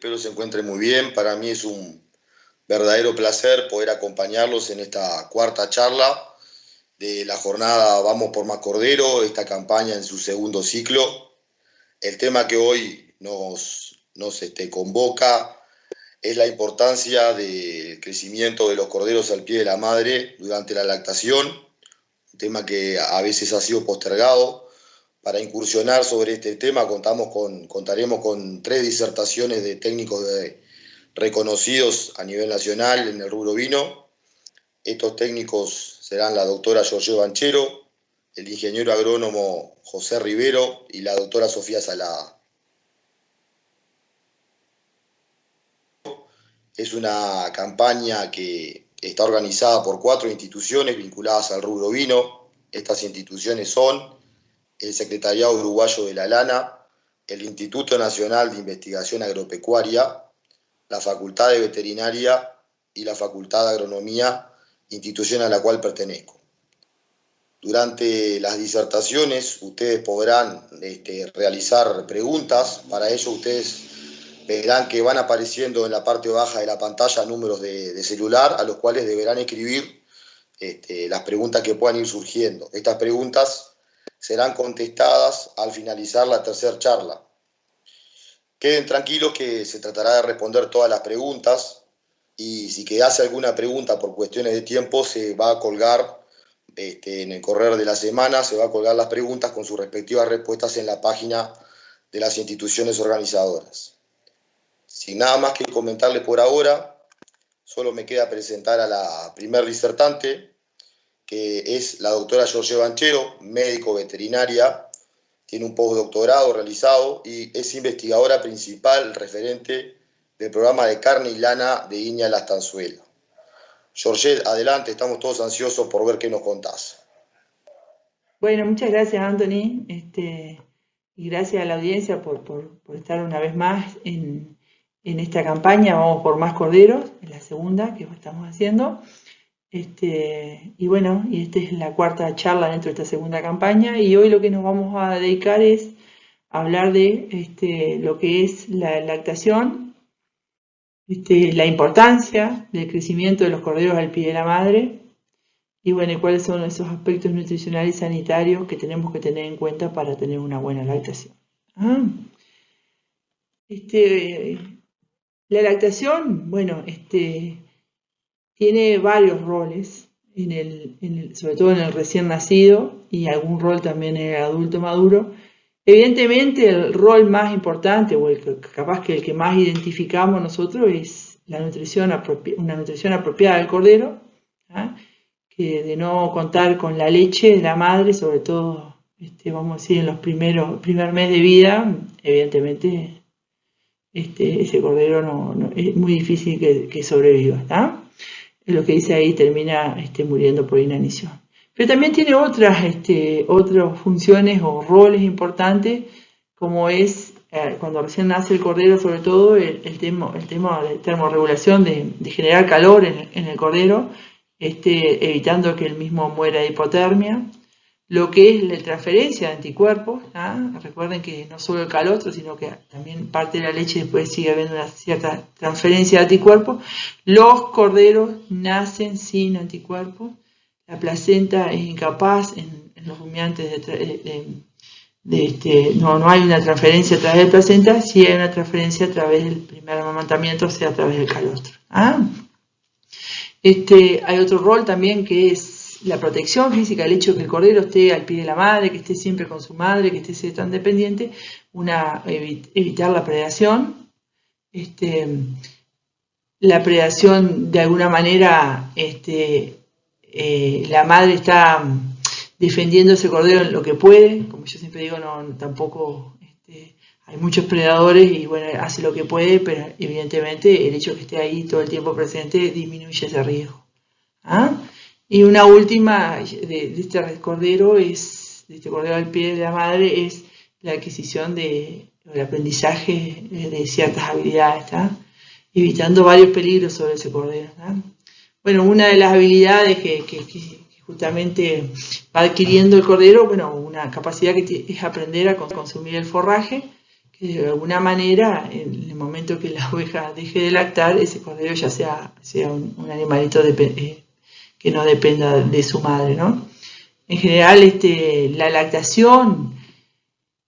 Espero se encuentren muy bien. Para mí es un verdadero placer poder acompañarlos en esta cuarta charla de la jornada Vamos por Más Cordero, esta campaña en su segundo ciclo. El tema que hoy nos convoca es la importancia del crecimiento de los corderos al pie de la madre durante la lactación, un tema que a veces ha sido postergado. Para incursionar sobre este tema contaremos con 3 disertaciones de técnicos reconocidos a nivel nacional en el rubro vino. Estos técnicos serán la doctora Giorgio Banchero, el ingeniero agrónomo José Rivero y la doctora Sofía Salada. Es una campaña que está organizada por 4 instituciones vinculadas al rubro vino. Estas instituciones son el Secretariado Uruguayo de la Lana, el Instituto Nacional de Investigación Agropecuaria, la Facultad de Veterinaria y la Facultad de Agronomía, institución a la cual pertenezco. Durante las disertaciones ustedes podrán realizar preguntas. Para ello ustedes verán que van apareciendo en la parte baja de la pantalla números de celular a los cuales deberán escribir las preguntas que puedan ir surgiendo. Estas preguntas serán contestadas al finalizar la tercera charla. Queden tranquilos que se tratará de responder todas las preguntas y si quedase alguna pregunta por cuestiones de tiempo se va a colgar en el correr de la semana, se va a colgar las preguntas con sus respectivas respuestas en la página de las instituciones organizadoras. Sin nada más que comentarles por ahora, solo me queda presentar a la primer disertante, que es la doctora Giorgio Banchero, médico veterinaria, tiene un postdoctorado realizado y es investigadora principal referente del programa de carne y lana de Iña Lastanzuela. Giorgio, adelante, estamos todos ansiosos por ver qué nos contás. Bueno, muchas gracias, Anthony, y gracias a la audiencia por estar una vez más en esta campaña Vamos por Más Corderos, en la segunda que estamos haciendo. Y bueno, esta es la cuarta charla dentro de esta segunda campaña y hoy lo que nos vamos a dedicar es hablar de lo que es la lactación, la importancia del crecimiento de los corderos al pie de la madre y bueno, cuáles son esos aspectos nutricionales y sanitarios que tenemos que tener en cuenta para tener una buena lactación. La lactación, bueno, tiene varios roles, sobre todo en el recién nacido y algún rol también en el adulto maduro. Evidentemente el rol más importante o capaz que el que más identificamos nosotros es la una nutrición apropiada del cordero, que de no contar con la leche de la madre, sobre todo vamos a decir en los primer mes de vida, evidentemente ese cordero es muy difícil que sobreviva, ¿está? Lo que dice ahí termina muriendo por inanición. Pero también tiene otras funciones o roles importantes, como es cuando recién nace el cordero, sobre todo el tema de termorregulación, de generar calor en el cordero, evitando que el mismo muera de hipotermia. Lo que es la transferencia de anticuerpos, recuerden que no solo el calostro, sino que también parte de la leche después sigue habiendo una cierta transferencia de anticuerpos. Los corderos nacen sin anticuerpos, la placenta es incapaz en los rumiantes no hay una transferencia a través de la placenta, sí hay una transferencia a través del primer amamantamiento, o sea, a través del calostro. Hay otro rol también que es la protección física, el hecho de que el cordero esté al pie de la madre, que esté siempre con su madre, que esté tan dependiente, evitar la predación. La predación, de alguna manera, la madre está defendiendo ese cordero en lo que puede. Como yo siempre digo, tampoco hay muchos predadores y bueno, hace lo que puede, pero evidentemente el hecho de que esté ahí todo el tiempo presente disminuye ese riesgo. Y una última de este cordero al pie de la madre es la adquisición el aprendizaje de ciertas habilidades, evitando varios peligros sobre ese cordero. Bueno, una de las habilidades que justamente va adquiriendo el cordero, bueno, una capacidad que es aprender a consumir el forraje, que de alguna manera, en el momento que la oveja deje de lactar, ese cordero ya sea un animalito que no dependa de su madre, ¿no? En general, la lactación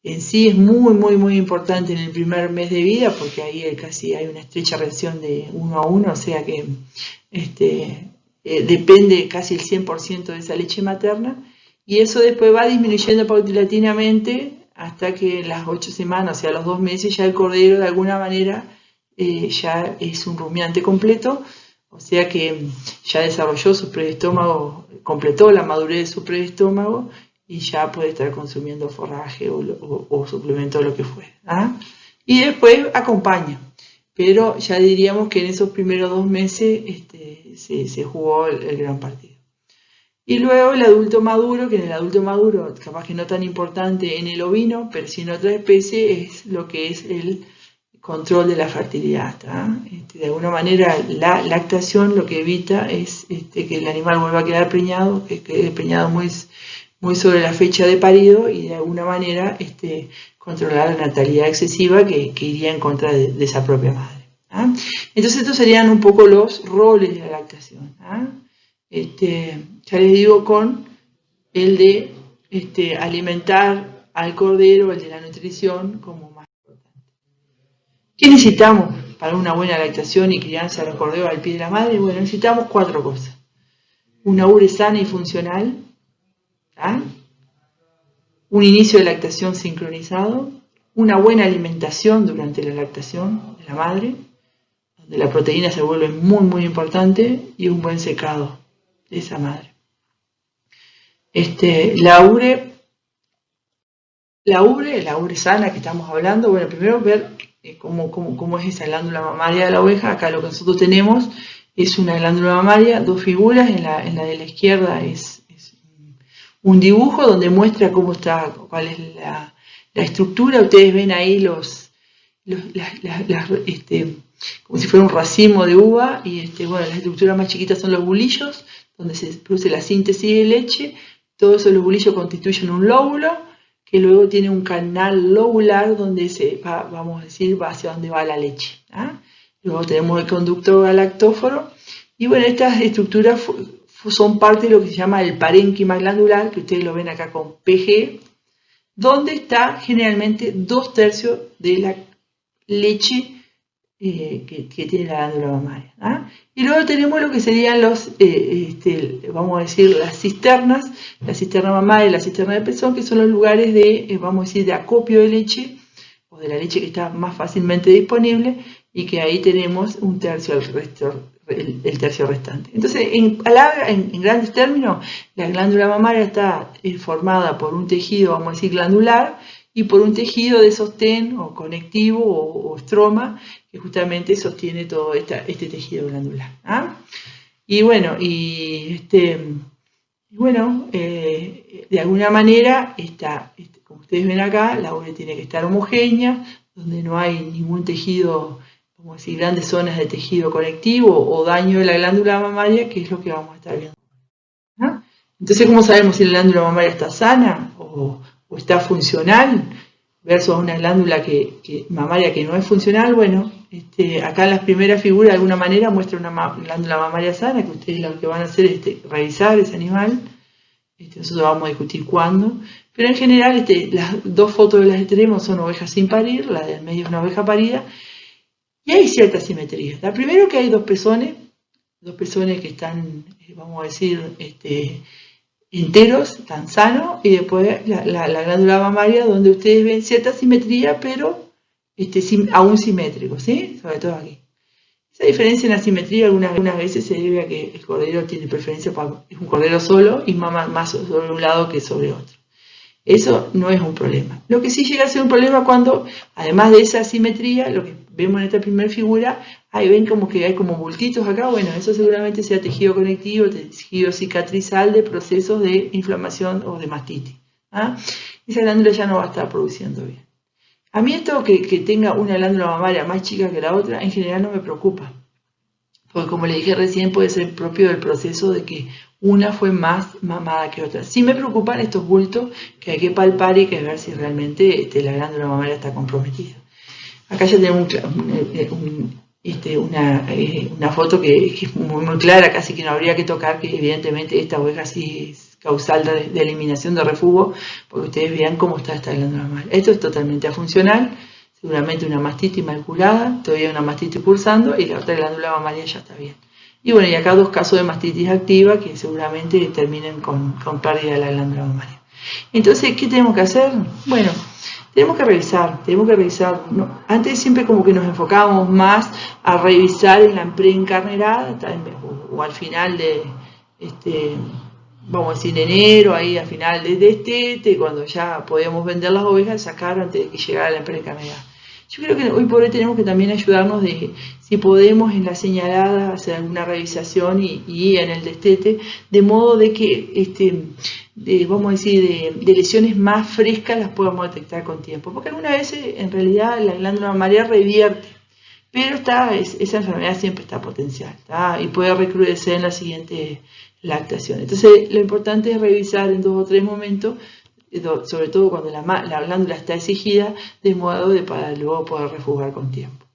en sí es muy importante en el primer mes de vida, porque ahí casi hay una estrecha relación de 1 a 1, o sea que depende casi el 100% de esa leche materna, y eso después va disminuyendo paulatinamente hasta que en las 8 semanas, o sea, a los 2 meses, ya el cordero de alguna manera ya es un rumiante completo, o sea que ya desarrolló su predestómago, completó la madurez de su predestómago y ya puede estar consumiendo forraje o suplemento o lo que fuera. Y después acompaña, pero ya diríamos que en esos primeros 2 meses se jugó el gran partido. Y luego el adulto maduro, que en el adulto maduro, capaz que no tan importante en el ovino, pero sí en otra especie, es lo que es el control de la fertilidad. De alguna manera la lactación lo que evita es que el animal vuelva a quedar preñado, que quede preñado muy sobre la fecha de parido, y de alguna manera controlar la natalidad excesiva que iría en contra de esa propia madre. Entonces estos serían un poco los roles de la lactación. Ya les digo, con el de alimentar al cordero, el de la nutrición, como más importante. ¿Qué necesitamos para una buena lactación y crianza de los corderos al pie de la madre? Bueno, necesitamos 4 cosas. Una ubre sana y funcional, un inicio de lactación sincronizado, una buena alimentación durante la lactación de la madre, donde la proteína se vuelve muy importante, y un buen secado de esa madre. La ubre sana que estamos hablando, bueno, primero ver cómo es esa glándula mamaria de la oveja. Acá lo que nosotros tenemos es una glándula mamaria, 2 figuras, en la de la izquierda es un dibujo donde muestra cómo está, cuál es la estructura. Ustedes ven ahí como si fuera un racimo de uva, y bueno, las estructuras más chiquitas son los bulillos, donde se produce la síntesis de leche. Todos esos bulillos constituyen un lóbulo, que luego tiene un canal lobular donde vamos a decir, va hacia donde va la leche. Luego tenemos el conducto galactóforo, y bueno, estas estructuras son parte de lo que se llama el parénquima glandular, que ustedes lo ven acá con PG, donde está generalmente 2/3 de la leche que tiene la glándula mamaria. Y luego tenemos lo que serían vamos a decir, las cisternas, la cisterna mamaria y la cisterna de pezón, que son los lugares vamos a decir, de acopio de leche, o de la leche que está más fácilmente disponible, y que ahí tenemos 1/3 el tercio restante. Entonces, en grandes términos, la glándula mamaria está formada por un tejido, vamos a decir, glandular, y por un tejido de sostén o conectivo o estroma, que justamente sostiene todo este tejido glandular. Y bueno, de alguna manera, como ustedes ven acá, la ubre tiene que estar homogénea, donde no hay ningún tejido, como decir, grandes zonas de tejido conectivo o daño de la glándula mamaria, que es lo que vamos a estar viendo. Entonces, ¿cómo sabemos si la glándula mamaria está sana o está funcional versus una glándula mamaria que no es funcional? Bueno, acá en las primeras figuras de alguna manera muestra una glándula mamaria sana, que ustedes lo que van a hacer es revisar ese animal. Nosotros vamos a discutir cuándo. Pero en general, las 2 fotos de las que tenemos son ovejas sin parir, la del medio es una oveja parida, y hay cierta simetría. La primero, que hay 2 pezones que están, vamos a decir, enteros, están sanos, y después la glándula mamaria, donde ustedes ven cierta simetría, pero aún simétrico, ¿sí? Sobre todo aquí. Esa diferencia en la simetría algunas veces se debe a que el cordero tiene preferencia es un cordero solo y mama más sobre un lado que sobre otro. Eso no es un problema. Lo que sí llega a ser un problema cuando, además de esa simetría, lo que vemos en esta primera figura, ahí ven como que hay como bultitos acá. Bueno, eso seguramente sea tejido conectivo, tejido cicatrizal de procesos de inflamación o de mastitis. Esa glándula ya no va a estar produciendo bien. A mí esto que tenga una glándula mamaria más chica que la otra, en general no me preocupa. Porque como le dije recién, puede ser propio del proceso de que una fue más mamada que otra. Sí me preocupan estos bultos que hay que palpar y que ver si realmente la glándula mamaria está comprometida. Acá ya tenemos una foto que es muy clara, casi que no habría que tocar, que evidentemente esta oveja sí es causal de eliminación de reflujo, porque ustedes vean cómo está esta glándula mamaria. Esto es totalmente afuncional, seguramente una mastitis maculada, todavía una mastitis cursando, y la otra glándula mamaria ya está bien. Y bueno, y acá 2 casos de mastitis activa que seguramente terminen con pérdida de la glándula mamaria. Entonces, ¿qué tenemos que hacer? Bueno, tenemos que revisar. ¿No? Antes siempre como que nos enfocábamos más a revisar en la preencarnerada o al final de, vamos a decir, enero, ahí al final de destete, cuando ya podíamos vender las ovejas, sacar antes de que llegara la preencarnerada. Yo creo que hoy por hoy tenemos que también ayudarnos de, si podemos en la señalada, hacer alguna revisación y en el destete, de modo de que vamos a decir, de lesiones más frescas las podemos detectar con tiempo. Porque algunas veces, en realidad, la glándula mamaria revierte, pero esa enfermedad siempre está potencial, y puede recrudecer en la siguiente lactación. Entonces, lo importante es revisar en 2 o 3 momentos, sobre todo cuando la glándula está exigida, de modo para luego poder refugiar con tiempo.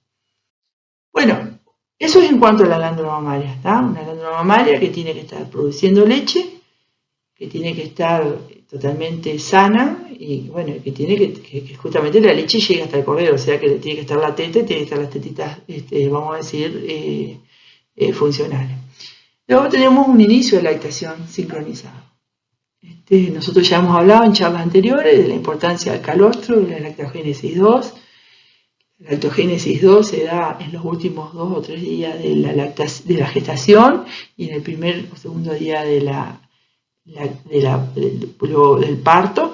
Bueno, eso es en cuanto a la glándula mamaria, una glándula mamaria que tiene que estar produciendo leche, que tiene que estar totalmente sana y bueno, que tiene que justamente la leche llega hasta el cordero, o sea que tiene que estar la teta y tiene que estar las tetitas, vamos a decir, funcionales. Luego tenemos un inicio de lactación sincronizado. Nosotros ya hemos hablado en charlas anteriores de la importancia del calostro, de la lactogénesis 2. La lactogénesis 2 se da en los últimos 2 o 3 días de la gestación y en el primer o segundo día del parto.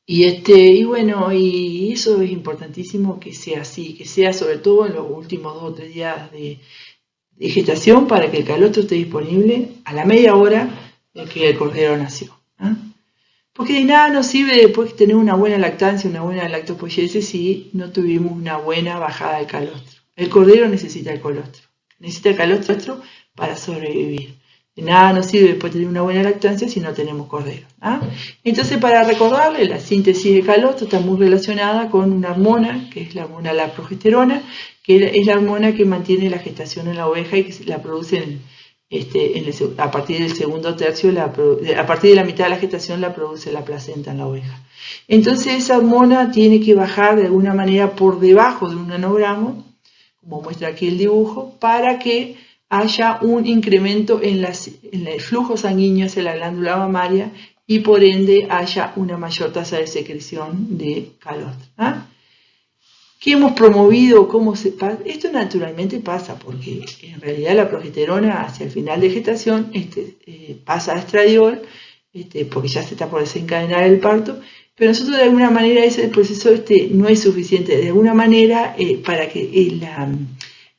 Y bueno, y eso es importantísimo que sea así, que sea sobre todo en los últimos 2 o 3 días de gestación para que el calostro esté disponible a la media hora de que el cordero nació. Porque de nada nos sirve después tener una buena lactancia, una buena lactopoiesis si no tuvimos una buena bajada de calostro. El cordero necesita el calostro para sobrevivir. De nada nos sirve después tener una buena lactancia si no tenemos cordero. Entonces, para recordarle, la síntesis de calostro está muy relacionada con una hormona, que es la hormona la progesterona, que es la hormona que mantiene la gestación en la oveja y que la produce a partir del segundo tercio, a partir de la mitad de la gestación la produce la placenta en la oveja. Entonces esa hormona tiene que bajar de alguna manera por debajo de 1 nanogramo, como muestra aquí el dibujo, para que haya un incremento en el flujo sanguíneo hacia la glándula mamaria y por ende haya una mayor tasa de secreción de calostro. ¿Qué hemos promovido? Esto naturalmente pasa porque en realidad la progesterona hacia el final de gestación pasa a estradiol porque ya se está por desencadenar el parto, pero nosotros de alguna manera ese proceso no es suficiente. De alguna manera para que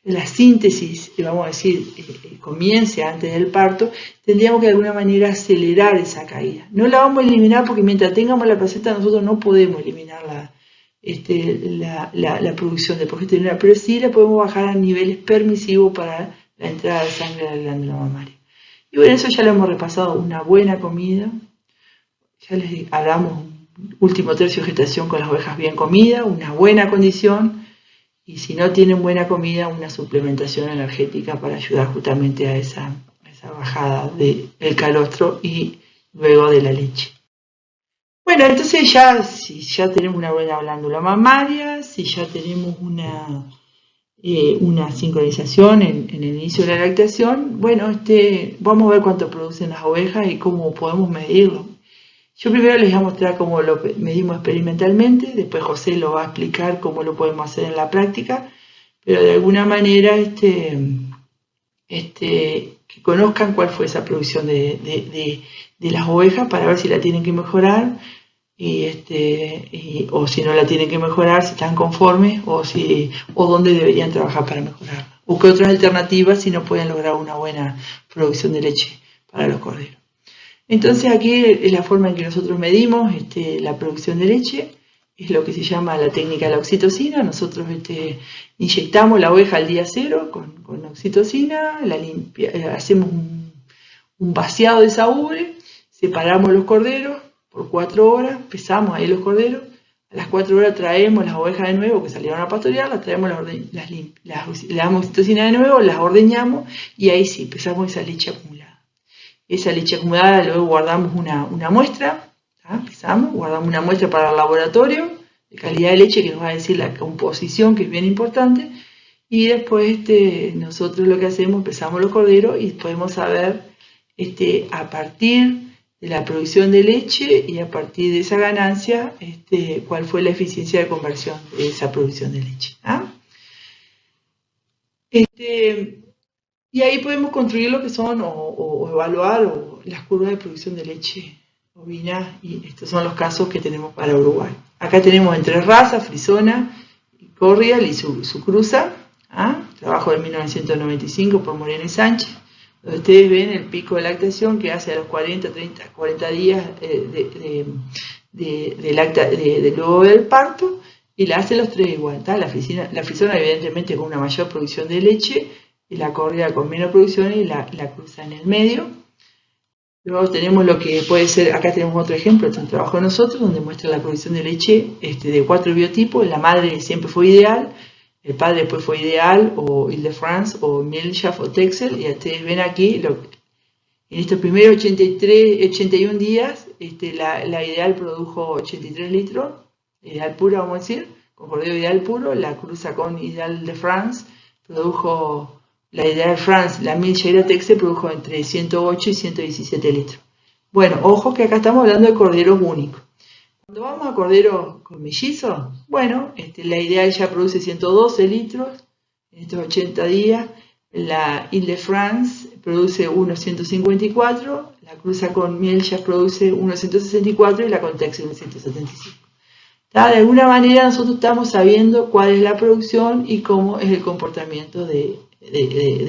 la síntesis, vamos a decir, comience antes del parto, tendríamos que de alguna manera acelerar esa caída. No la vamos a eliminar porque mientras tengamos la placenta nosotros no podemos eliminar la producción de progesterona, pero sí la podemos bajar a niveles permisivos para la entrada de sangre a la glándula mamaria. Y bueno, eso ya lo hemos repasado, una buena comida, ya les hablamos, último tercio de gestación con las ovejas bien comidas, una buena condición, y si no tienen buena comida, una suplementación energética para ayudar justamente a esa bajada del calostro y luego de la leche. Bueno, entonces si ya tenemos una buena glándula mamaria, si ya tenemos una sincronización en el inicio de la lactación, bueno, vamos a ver cuánto producen las ovejas y cómo podemos medirlo. Yo primero les voy a mostrar cómo lo medimos experimentalmente, después José lo va a explicar cómo lo podemos hacer en la práctica, pero de alguna manera que conozcan cuál fue esa producción de las ovejas para ver si la tienen que mejorar o si no la tienen que mejorar, si están conformes o dónde deberían trabajar para mejorarla, o qué otras alternativas si no pueden lograr una buena producción de leche para los corderos. Entonces aquí es la forma en que nosotros medimos la producción de leche, es lo que se llama la técnica de la oxitocina. Nosotros inyectamos la oveja al día 0 con oxitocina, hacemos un vaciado de esa ubre, separamos los corderos por 4 horas, pesamos ahí los corderos, A las 4 horas traemos las ovejas de nuevo que salieron a pastorear, las traemos, le damos oxitocina de nuevo, las ordeñamos y ahí sí, pesamos esa leche acumulada. Esa leche acumulada luego guardamos una muestra, pesamos, guardamos una muestra para el laboratorio de calidad de leche que nos va a decir la composición, que es bien importante, y después nosotros lo que hacemos, pesamos los corderos y podemos saber a partir de la producción de leche y a partir de esa ganancia cuál fue la eficiencia de conversión de esa producción de leche. Y ahí podemos construir lo que son o evaluar las curvas de producción de leche ovina, y estos son los casos que tenemos para Uruguay. Acá tenemos en 3 razas, Frisona, Corrial y su cruza, trabajo de 1995 por Moreno y Sánchez. Ustedes ven el pico de lactación que hace a los 40 días luego del parto, y la hace los 3 igual. La Frisona evidentemente con una mayor producción de leche, y la Corrial con menos producción, y la cruza en el medio. Luego tenemos lo que puede ser, acá tenemos otro ejemplo, es un trabajo de nosotros, donde muestra la producción de leche de 4 biotipos. La madre siempre fue ideal, el padre después fue ideal, o Ile-de-France, o Milchaf, o Texel, y ustedes ven aquí, en estos primeros 81 días, la ideal produjo 83 litros, ideal pura vamos a decir, con cordero ideal puro. La cruza con ideal de France produjo, la ideal France, la Milchaf y la Texel produjo entre 108 y 117 litros. Bueno, ojo que acá estamos hablando de corderos únicos. Cuando vamos a corderos con mellizos, bueno, la ideal ya produce 112 litros en estos 80 días, la Ile-de-France produce unos 154, la cruza con miel ya produce unos 164 y la con Texel unos 175. De alguna manera nosotros estamos sabiendo cuál es la producción y cómo es el comportamiento de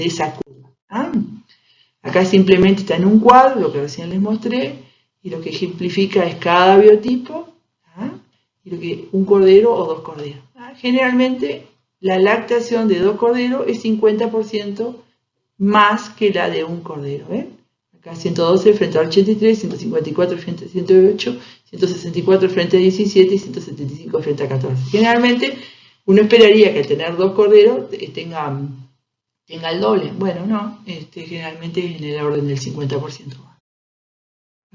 esa curva. Acá simplemente está en un cuadro, lo que recién les mostré, y lo que ejemplifica es cada biotipo, y lo que un cordero o 2 corderos. Generalmente la lactación de 2 corderos es 50% más que la de un cordero. Acá 112 frente a 83, 154 frente a 108, 164 frente a 17 y 175 frente a 14. Generalmente uno esperaría que al tener 2 corderos tenga el doble. Bueno, no, generalmente es en el orden del 50%.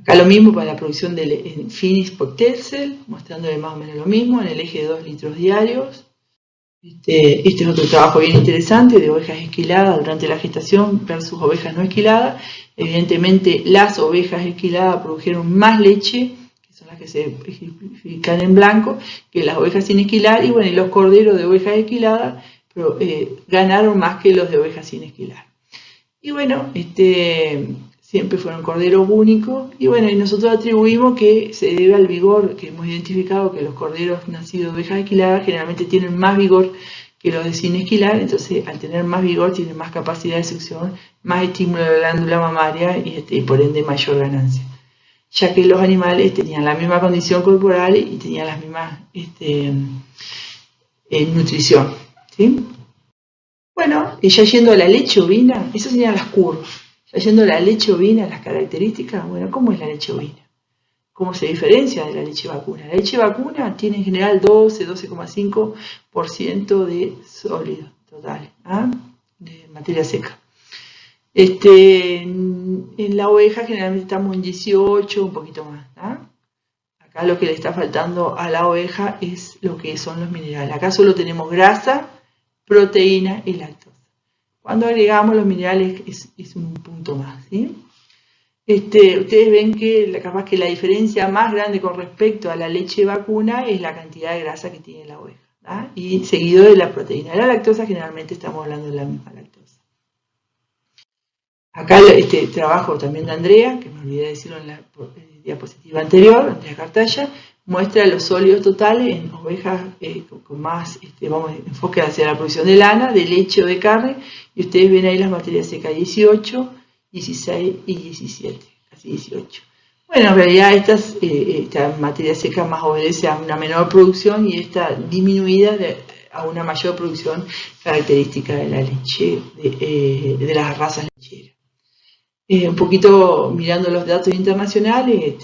Acá lo mismo para la producción del Finis por Texel, mostrándole más o menos lo mismo, en el eje de 2 litros diarios. Este es otro trabajo bien interesante de ovejas esquiladas durante la gestación versus ovejas no esquiladas. Evidentemente las ovejas esquiladas produjeron más leche, que son las que se ejemplifican en blanco, que las ovejas sin esquilar, y bueno, y los corderos de ovejas esquiladas ganaron más que los de ovejas sin esquilar. Y bueno, siempre fueron corderos únicos, y bueno, y nosotros atribuimos que se debe al vigor, que hemos identificado que los corderos nacidos de ovejas esquiladas generalmente tienen más vigor que los de sin esquilar. Entonces al tener más vigor tienen más capacidad de succión, más estímulo de la glándula mamaria y por ende mayor ganancia, ya que los animales tenían la misma condición corporal y tenían las mismas nutrición, ¿sí? Bueno, y ya yendo a la leche ovina, esas serían las curvas. Yendo a la leche ovina, las características, bueno, ¿cómo es la leche ovina? ¿Cómo se diferencia de la leche vacuna? La leche vacuna tiene en general 12,5% de sólido total, de materia seca. En la oveja generalmente estamos en 18, un poquito más. Acá lo que le está faltando a la oveja es lo que son los minerales. Acá solo tenemos grasa, proteína y lactosa. Cuando agregamos los minerales es un punto más, ¿sí? Ustedes ven que capaz que la diferencia más grande con respecto a la leche vacuna es la cantidad de grasa que tiene la oveja, y seguido de la proteína. La lactosa generalmente estamos hablando de la misma lactosa. Acá trabajo también de Andrea, que me olvidé decirlo en la diapositiva anterior, Andrea Cartaya, muestra los sólidos totales en ovejas con más enfoque hacia la producción de lana, de leche o de carne, y ustedes ven ahí las materias secas 18, 16 y 17, casi 18. Bueno, en realidad esta materia seca más obedece a una menor producción y esta disminuida a una mayor producción característica de la leche, de las razas lecheras. Un poquito mirando los datos internacionales,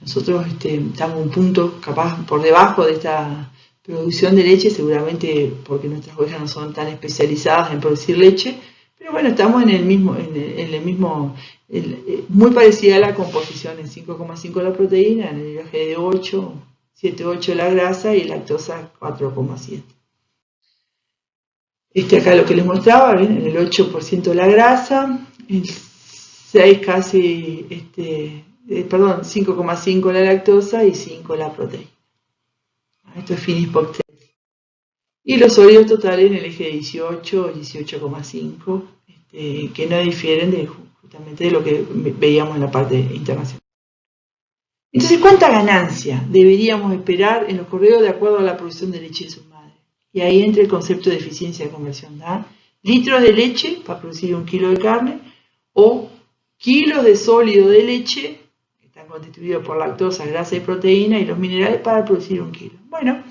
Nosotros estamos un punto capaz por debajo de esta producción de leche, seguramente porque nuestras ovejas no son tan especializadas en producir leche, pero bueno, estamos en el mismo, muy parecida a la composición, en 5,5 la proteína, en el viaje de 8, 7, 8 la grasa y lactosa 4,7. Acá lo que les mostraba, ¿ven? En el 8% la grasa, el 6 casi, 5,5 la lactosa y 5 la proteína. Esto es finis poctel. Y los sólidos totales en el eje de 18, 18,5, que no difieren justamente de lo que veíamos en la parte internacional. Entonces, ¿cuánta ganancia deberíamos esperar en los corderos de acuerdo a la producción de leche de sus madres? Y ahí entra el concepto de eficiencia de conversión, ¿da? Litros de leche para producir 1 kilo de carne o kilos de sólido de leche, que están constituidos por lactosa, grasa y proteína, y los minerales para producir 1 kilo. Bueno,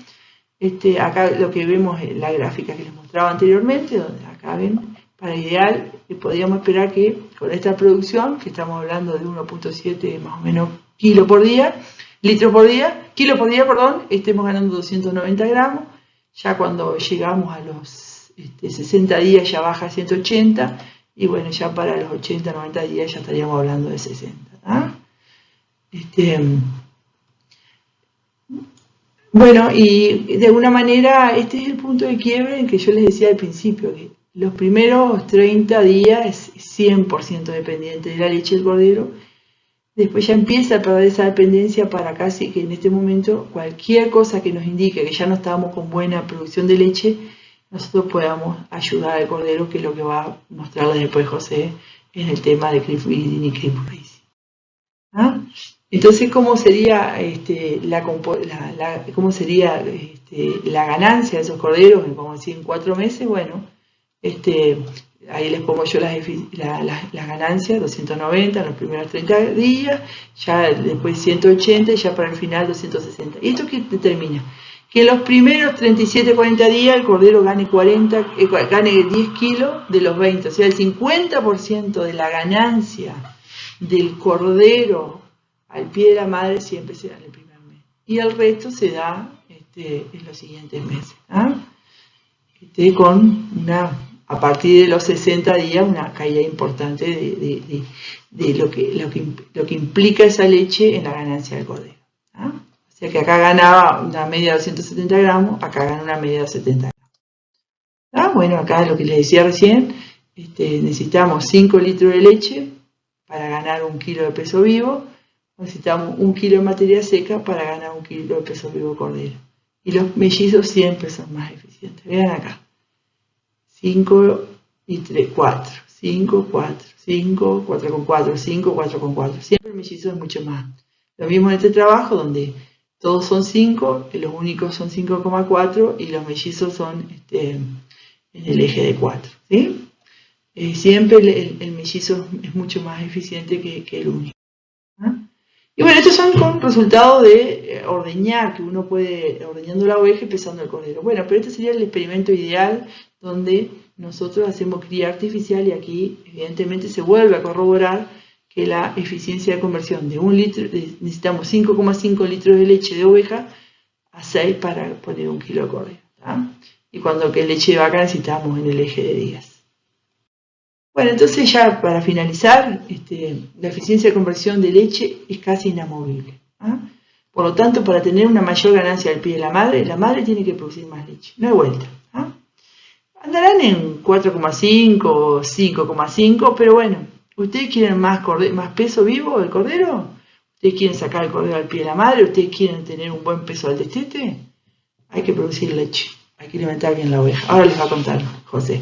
acá lo que vemos es la gráfica que les mostraba anteriormente, donde acá ven, para ideal, podríamos esperar que con esta producción, que estamos hablando de 1,7 más o menos kilo por día, estemos ganando 290 gramos. Ya cuando llegamos a los 60 días ya baja a 180, y bueno, ya para los 80, 90 días ya estaríamos hablando de 60. ¿Ah? Bueno, y de alguna manera este es el punto de quiebre en que yo les decía al principio, que los primeros 30 días es 100% dependiente de la leche del cordero. Después ya empieza a perder esa dependencia para casi que en este momento cualquier cosa que nos indique que ya no estamos con buena producción de leche, nosotros podamos ayudar al cordero, que es lo que va a mostrarles después José en el tema de cream feeding y cream raising. ¿Ah? Entonces, ¿cómo sería, la ganancia de esos corderos, como decía, en 4 meses? Bueno, ahí les pongo yo las ganancias, 290 en los primeros 30 días, ya después 180 y ya para el final 260. ¿Y esto qué determina? Que en los primeros 37, 40 días el cordero gane 10 kilos de los 20, o sea, el 50% de la ganancia del cordero al pie de la madre siempre se da en el primer mes. Y el resto se da en los siguientes meses. ¿Ah? A partir de los 60 días, una caída importante de lo que implica esa leche en la ganancia del cordero. ¿Ah? O sea que acá ganaba una media de 270 gramos, acá gana una media de 70 gramos. ¿Ah? Bueno, acá lo que les decía recién, necesitamos 5 litros de leche para ganar 1 kilo de peso vivo. Necesitamos 1 kilo de materia seca para ganar 1 kilo de peso vivo cordero. Y los mellizos siempre son más eficientes. Vean acá. 5 y 3, 4. 5, 4. 5, 4 con 4. 5, 4 con 4. Siempre el mellizo es mucho más. Lo mismo en este trabajo donde todos son 5, los únicos son 5,4 y los mellizos son en el eje de 4. ¿Sí? Siempre el mellizo es mucho más eficiente que el único. ¿Ah? Y bueno, estos son con resultados de ordeñar, que uno puede, ordeñando la oveja y pesando el cordero. Bueno, pero este sería el experimento ideal donde nosotros hacemos cría artificial y aquí evidentemente se vuelve a corroborar que la eficiencia de conversión de 1 litro, necesitamos 5,5 litros de leche de oveja a 6 para poner 1 kilo de cordero. ¿Tá? Y cuando que leche de vaca necesitamos en el eje de días. Bueno, entonces ya para finalizar, la eficiencia de conversión de leche es casi inamovible. ¿Ah? Por lo tanto, para tener una mayor ganancia al pie de la madre tiene que producir más leche. No hay vuelta. ¿Ah? Andarán en 4,5 o 5,5, pero bueno, ¿ustedes quieren más peso vivo del cordero? ¿Ustedes quieren sacar el cordero al pie de la madre? ¿Ustedes quieren tener un buen peso al destete? Hay que producir leche, hay que alimentar bien la oveja. Ahora les va a contar José.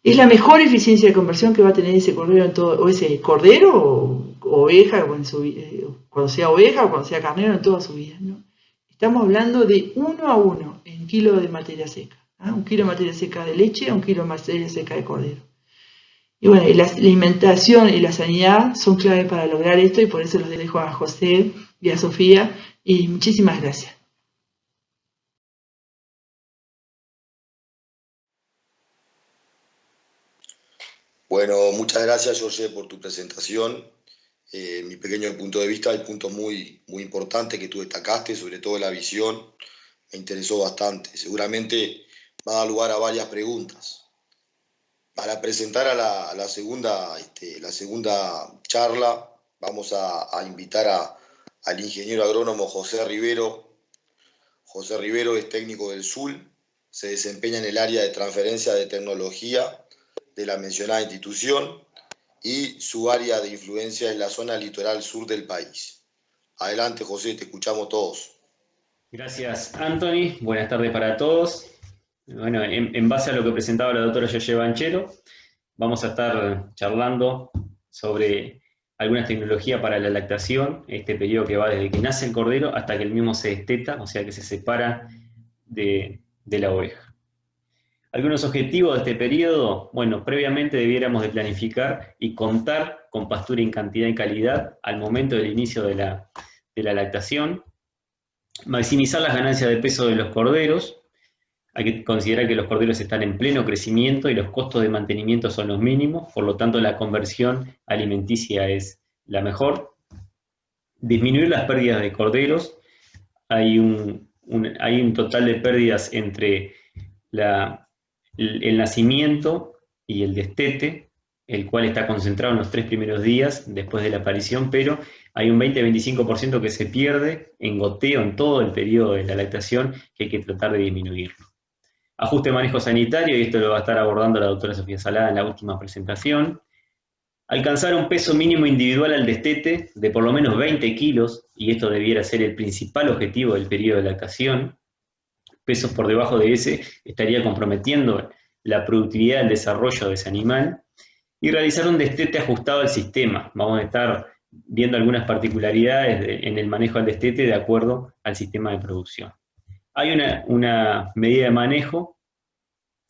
Es la mejor eficiencia de conversión que va a tener ese cordero o ese cordero o oveja, cuando sea oveja o cuando sea carnero en toda su vida, ¿no? Estamos hablando de 1 a 1 en kilo de materia seca. ¿Ah? 1 kilo de materia seca de leche a 1 kilo de materia seca de cordero. Y bueno, la alimentación y la sanidad son clave para lograr esto y por eso los dejo a José y a Sofía y muchísimas gracias. Bueno, muchas gracias, José, por tu presentación. mi pequeño punto de vista, hay puntos muy importantes que tú destacaste, sobre todo la visión, me interesó bastante. Seguramente va a dar lugar a varias preguntas. Para presentar la segunda charla, vamos a invitar al ingeniero agrónomo José Rivero. José Rivero es técnico del SUL, se desempeña en el área de transferencia de tecnología de la mencionada institución y su área de influencia es la zona litoral sur del país. Adelante, José, te escuchamos todos. Gracias, Anthony. Buenas tardes para todos. Bueno, en base a lo que presentaba la doctora Yoye Banchero, vamos a estar charlando sobre algunas tecnologías para la lactación, este periodo que va desde que nace el cordero hasta que el mismo se desteta, o sea que se separa de la oveja. Algunos objetivos de este periodo, bueno, previamente debiéramos de planificar y contar con pastura en cantidad y calidad al momento del inicio de la lactación, maximizar las ganancias de peso de los corderos. Hay que considerar que los corderos están en pleno crecimiento y los costos de mantenimiento son los mínimos, por lo tanto la conversión alimenticia es la mejor. Disminuir las pérdidas de corderos. Hay un total de pérdidas entre el nacimiento y el destete, el cual está concentrado en los 3 primeros días después de la aparición, pero hay un 20-25% que se pierde en goteo en todo el periodo de la lactación, que hay que tratar de disminuirlo. Ajuste de manejo sanitario, y esto lo va a estar abordando la doctora Sofía Salada en la última presentación. Alcanzar un peso mínimo individual al destete de por lo menos 20 kilos, y esto debiera ser el principal objetivo del periodo de lactación. Pesos por debajo de ese estaría comprometiendo la productividad del desarrollo de ese animal. Y realizar un destete ajustado al sistema. Vamos a estar viendo algunas particularidades en el manejo del destete de acuerdo al sistema de producción. Hay una medida de manejo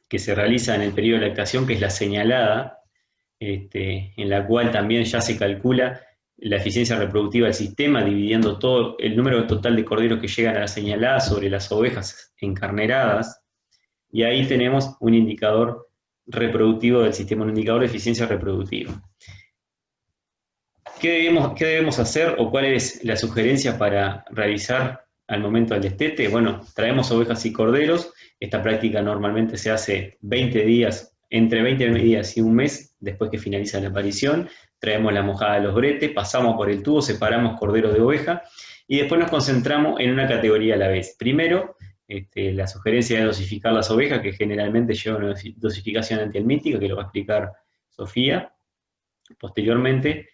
que se realiza en el periodo de lactación, que es la señalada, en la cual también ya se calcula la eficiencia reproductiva del sistema, dividiendo todo el número total de corderos que llegan a la señalada sobre las ovejas encarneradas, y ahí tenemos un indicador reproductivo del sistema, un indicador de eficiencia reproductiva. ¿Qué debemos hacer o cuál es la sugerencia para realizar al momento del destete? Bueno, traemos ovejas y corderos. Esta práctica normalmente se hace 20 días, entre 20 días y un mes después que finaliza la aparición. Traemos la mojada de los bretes, pasamos por el tubo, separamos cordero de oveja y después nos concentramos en una categoría a la vez. Primero, la sugerencia de dosificar las ovejas, que generalmente lleva una dosificación antihelmíntica, que lo va a explicar Sofía. Posteriormente,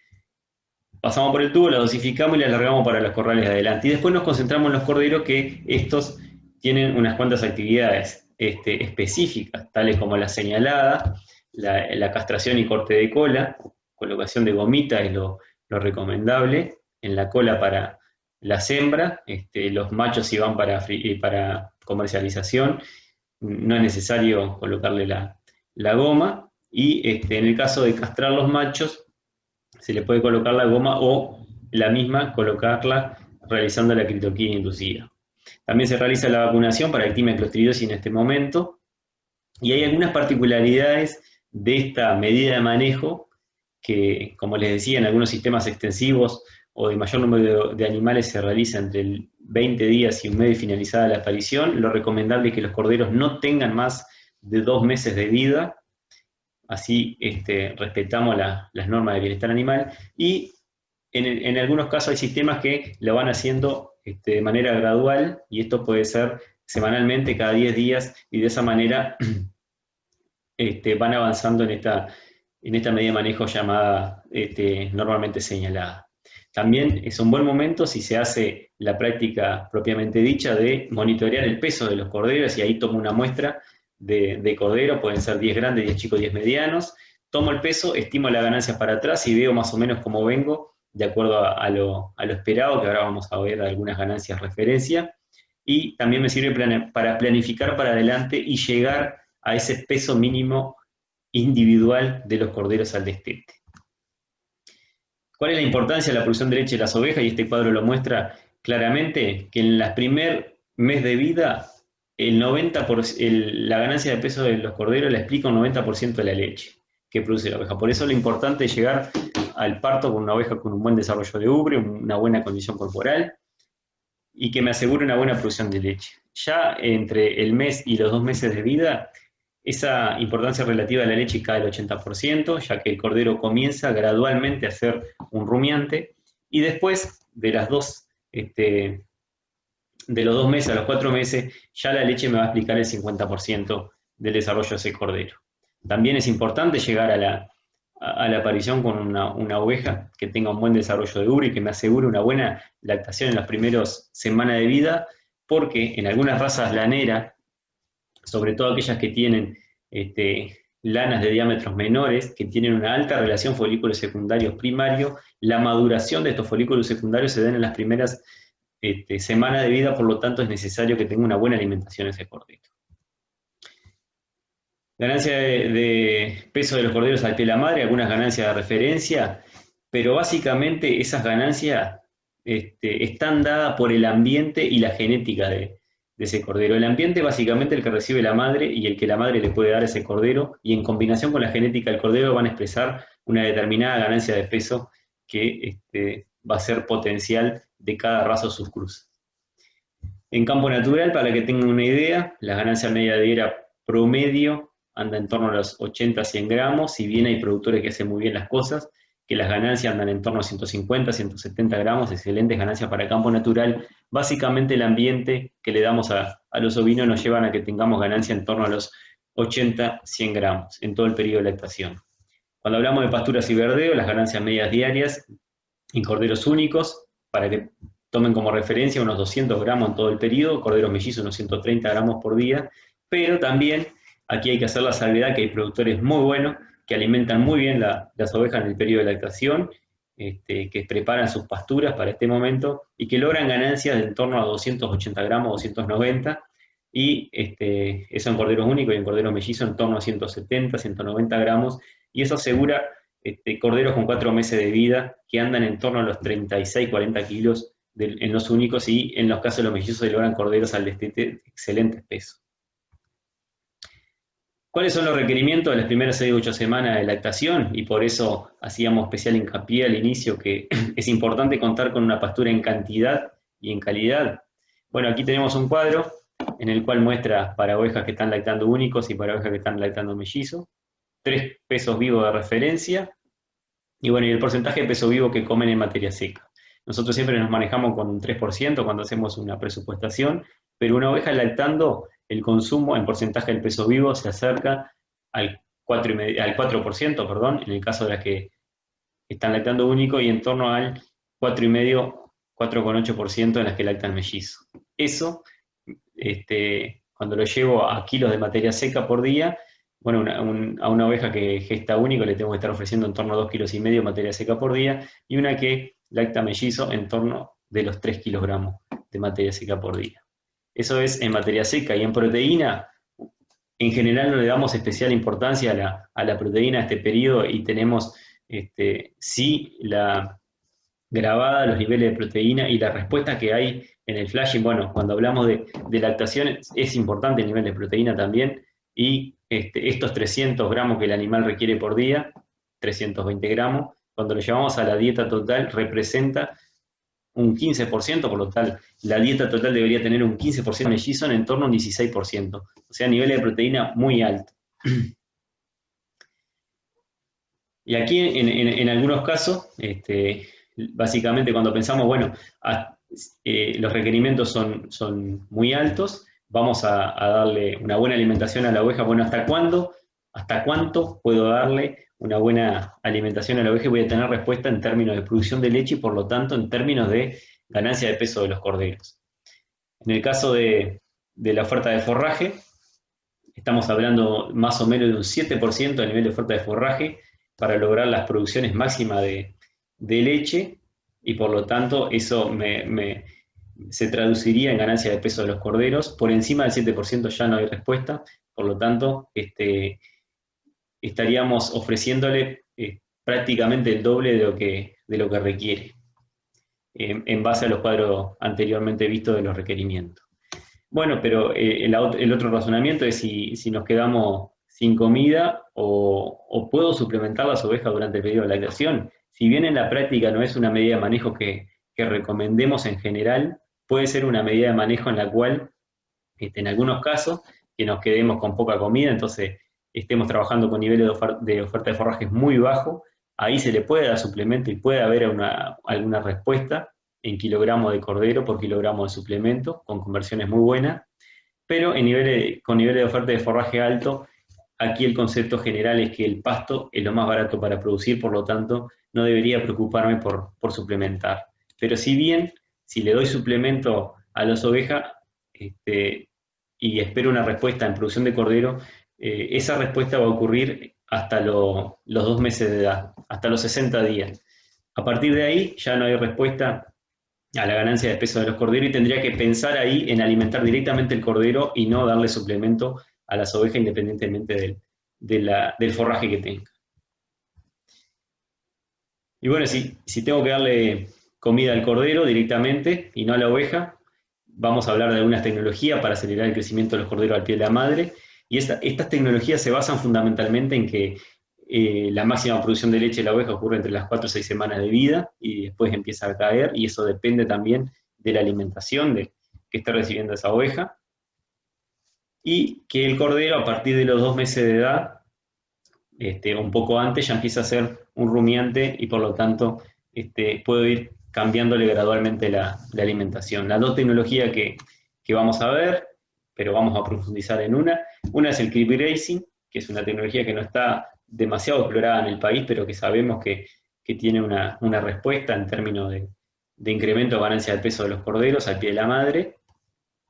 pasamos por el tubo, la dosificamos y la alargamos para los corrales de adelante. Y después nos concentramos en los corderos, que estos tienen unas cuantas actividades específicas, tales como la señalada, la castración y corte de cola, colocación de gomita es lo recomendable, en la cola para las hembras, los machos si van para comercialización, no es necesario colocarle la goma, y en el caso de castrar los machos, se le puede colocar la goma o la misma colocarla realizando la critoquina inducida. También se realiza la vacunación para ectimia clostridosis en este momento, y hay algunas particularidades de esta medida de manejo que, como les decía, en algunos sistemas extensivos o de mayor número de animales se realiza entre 20 días y un mes de finalizada la aparición. Lo recomendable es que los corderos no tengan más de 2 meses de vida, así respetamos las normas de bienestar animal, y en algunos casos hay sistemas que lo van haciendo de manera gradual, y esto puede ser semanalmente, cada 10 días, y de esa manera van avanzando en esta medida de manejo llamada normalmente señalada. También es un buen momento si se hace la práctica propiamente dicha de monitorear el peso de los corderos, y ahí tomo una muestra de cordero, pueden ser 10 grandes, 10 chicos, 10 medianos, tomo el peso, estimo las ganancias para atrás y veo más o menos cómo vengo, de acuerdo a lo esperado, que ahora vamos a ver algunas ganancias referencia, y también me sirve para planificar para adelante y llegar a ese peso mínimo individual de los corderos al destete. ¿Cuál es la importancia de la producción de leche de las ovejas? Y este cuadro lo muestra claramente, que en el primer mes de vida, la ganancia de peso de los corderos la explica un 90% de la leche. que produce la oveja. Por eso lo importante es llegar al parto con una oveja con un buen desarrollo de ubre, una buena condición corporal, y que me asegure una buena producción de leche. Ya entre el mes y los 2 meses de vida, esa importancia relativa de la leche cae al 80%, ya que el cordero comienza gradualmente a ser un rumiante, y después de los 2 meses a los 4 meses, ya la leche me va a explicar el 50% del desarrollo de ese cordero. También es importante llegar a la aparición con una oveja que tenga un buen desarrollo de ubre y que me asegure una buena lactación en las primeras semanas de vida, porque en algunas razas laneras, sobre todo aquellas que tienen lanas de diámetros menores, que tienen una alta relación folículos secundarios primarios, la maduración de estos folículos secundarios se da en las primeras semanas de vida, por lo tanto es necesario que tenga una buena alimentación ese cordero. Ganancia de peso de los corderos al pie de la madre, algunas ganancias de referencia, pero básicamente esas ganancias están dadas por el ambiente y la genética de ese cordero. El ambiente básicamente el que recibe la madre y el que la madre le puede dar a ese cordero, y en combinación con la genética del cordero van a expresar una determinada ganancia de peso que va a ser potencial de cada raza o subcruce. En campo natural, para que tengan una idea, la ganancia media diaria promedio anda en torno a los 80-100 gramos, si bien hay productores que hacen muy bien las cosas, que las ganancias andan en torno a 150-170 gramos, excelentes ganancias para campo natural. Básicamente el ambiente que le damos a los ovinos nos llevan a que tengamos ganancia en torno a los 80-100 gramos en todo el periodo de lactación. Cuando hablamos de pasturas y verdeo, las ganancias medias diarias en corderos únicos, para que tomen como referencia unos 200 gramos en todo el periodo, corderos mellizos unos 130 gramos por día, pero también aquí hay que hacer la salvedad que hay productores muy buenos que alimentan muy bien las ovejas en el periodo de lactación, que preparan sus pasturas para este momento y que logran ganancias de en torno a 280 gramos, 290, y eso en corderos únicos y en corderos mellizos en torno a 170, 190 gramos, y eso asegura corderos con 4 meses de vida que andan en torno a los 36, 40 kilos en los únicos, y en los casos de los mellizos se logran corderos al destete de excelentes pesos. ¿Cuáles son los requerimientos de las primeras 6 u 8 semanas de lactación? Y por eso hacíamos especial hincapié al inicio que es importante contar con una pastura en cantidad y en calidad. Bueno, aquí tenemos un cuadro en el cual muestra para ovejas que están lactando únicos y para ovejas que están lactando mellizos, 3 pesos vivos de referencia, y bueno, y el porcentaje de peso vivo que comen en materia seca. Nosotros siempre nos manejamos con un 3% cuando hacemos una presupuestación, pero una oveja lactando, el consumo en porcentaje del peso vivo se acerca al 4%, perdón, en el caso de las que están lactando único, y en torno al 4,5, 4,8% en las que lactan mellizo. Eso, cuando lo llevo a kilos de materia seca por día, bueno, a una oveja que gesta único le tengo que estar ofreciendo en torno a 2,5 kilos de materia seca por día, y una que lacta mellizo en torno de los 3 kilogramos de materia seca por día. Eso es en materia seca. Y en proteína, en general no le damos especial importancia a la proteína a este periodo, y tenemos sí grabada los niveles de proteína y la respuesta que hay en el flashing. Bueno, cuando hablamos de lactación es importante el nivel de proteína también, y estos 300 gramos que el animal requiere por día, 320 gramos, cuando lo llevamos a la dieta total representa un 15%, por lo tal, la dieta total debería tener un 15% de mellizo en torno a un 16%, o sea, nivel de proteína muy alto. Y aquí, en algunos casos, básicamente cuando pensamos, bueno, los requerimientos son muy altos, vamos a darle una buena alimentación a la oveja. Bueno, ¿hasta cuánto puedo darle una buena alimentación a la oveja y voy a tener respuesta en términos de producción de leche y por lo tanto en términos de ganancia de peso de los corderos? En el caso de la oferta de forraje, estamos hablando más o menos de un 7% a nivel de oferta de forraje para lograr las producciones máximas de leche, y por lo tanto eso se traduciría en ganancia de peso de los corderos. Por encima del 7% ya no hay respuesta, por lo tanto estaríamos ofreciéndole prácticamente el doble de lo que requiere, en base a los cuadros anteriormente vistos de los requerimientos. Bueno, pero el otro razonamiento es si nos quedamos sin comida o puedo suplementar las ovejas durante el periodo de lactación. Si bien en la práctica no es una medida de manejo que recomendemos en general, puede ser una medida de manejo en la cual, en algunos casos, que nos quedemos con poca comida, entonces estemos trabajando con niveles de oferta de forrajes muy bajos, ahí se le puede dar suplemento y puede haber alguna respuesta en kilogramos de cordero por kilogramo de suplemento, con conversiones muy buenas, pero con niveles de oferta de forraje alto, aquí el concepto general es que el pasto es lo más barato para producir, por lo tanto, no debería preocuparme por suplementar. Pero si bien, si le doy suplemento a las ovejas y espero una respuesta en producción de cordero, esa respuesta va a ocurrir hasta los 2 meses de edad, hasta los 60 días. A partir de ahí ya no hay respuesta a la ganancia de peso de los corderos y tendría que pensar ahí en alimentar directamente el cordero y no darle suplemento a las ovejas independientemente del forraje que tenga. Y bueno, si tengo que darle comida al cordero directamente y no a la oveja, vamos a hablar de algunas tecnologías para acelerar el crecimiento de los corderos al pie de la madre. Y estas tecnologías se basan fundamentalmente en que la máxima producción de leche de la oveja ocurre entre las 4 o 6 semanas de vida y después empieza a caer, y eso depende también de la alimentación que esté recibiendo esa oveja. Y que el cordero, a partir de los 2 meses de edad, un poco antes, ya empieza a ser un rumiante y por lo tanto puedo ir cambiándole gradualmente la alimentación. Las dos tecnologías que vamos a ver, pero vamos a profundizar en una es el crib grazing, que es una tecnología que no está demasiado explorada en el país, pero que sabemos que tiene una respuesta en términos de incremento de ganancia de peso de los corderos al pie de la madre.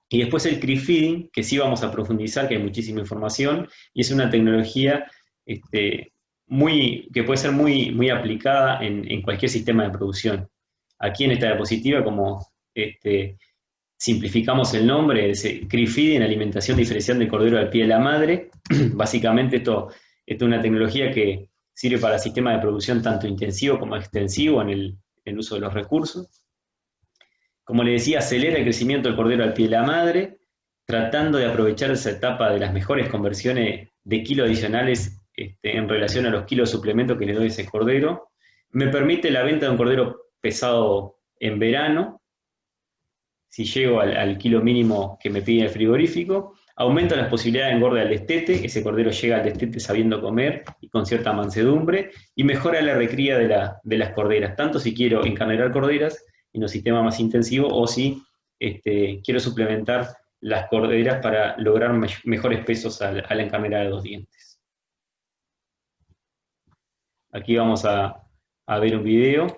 Y después el crib feeding, que sí vamos a profundizar, que hay muchísima información, y es una tecnología que puede ser muy aplicada en cualquier sistema de producción. Aquí en esta diapositiva, como simplificamos el nombre, es crib feeding, alimentación diferencial del cordero al pie de la madre. Básicamente esto es una tecnología que sirve para sistemas de producción tanto intensivo como extensivo en el uso de los recursos. Como le decía, acelera el crecimiento del cordero al pie de la madre, tratando de aprovechar esa etapa de las mejores conversiones de kilos adicionales en relación a los kilos de suplemento que le doy a ese cordero. Me permite la venta de un cordero pesado en verano, si llego al kilo mínimo que me pide el frigorífico. Aumenta las posibilidades de engorde al destete, ese cordero llega al destete sabiendo comer y con cierta mansedumbre, y mejora la recría de las corderas, tanto si quiero encarnerar corderas en un sistema más intensivo o si quiero suplementar las corderas para lograr mejores pesos a la encarnera de 2 dientes. Aquí vamos a ver un video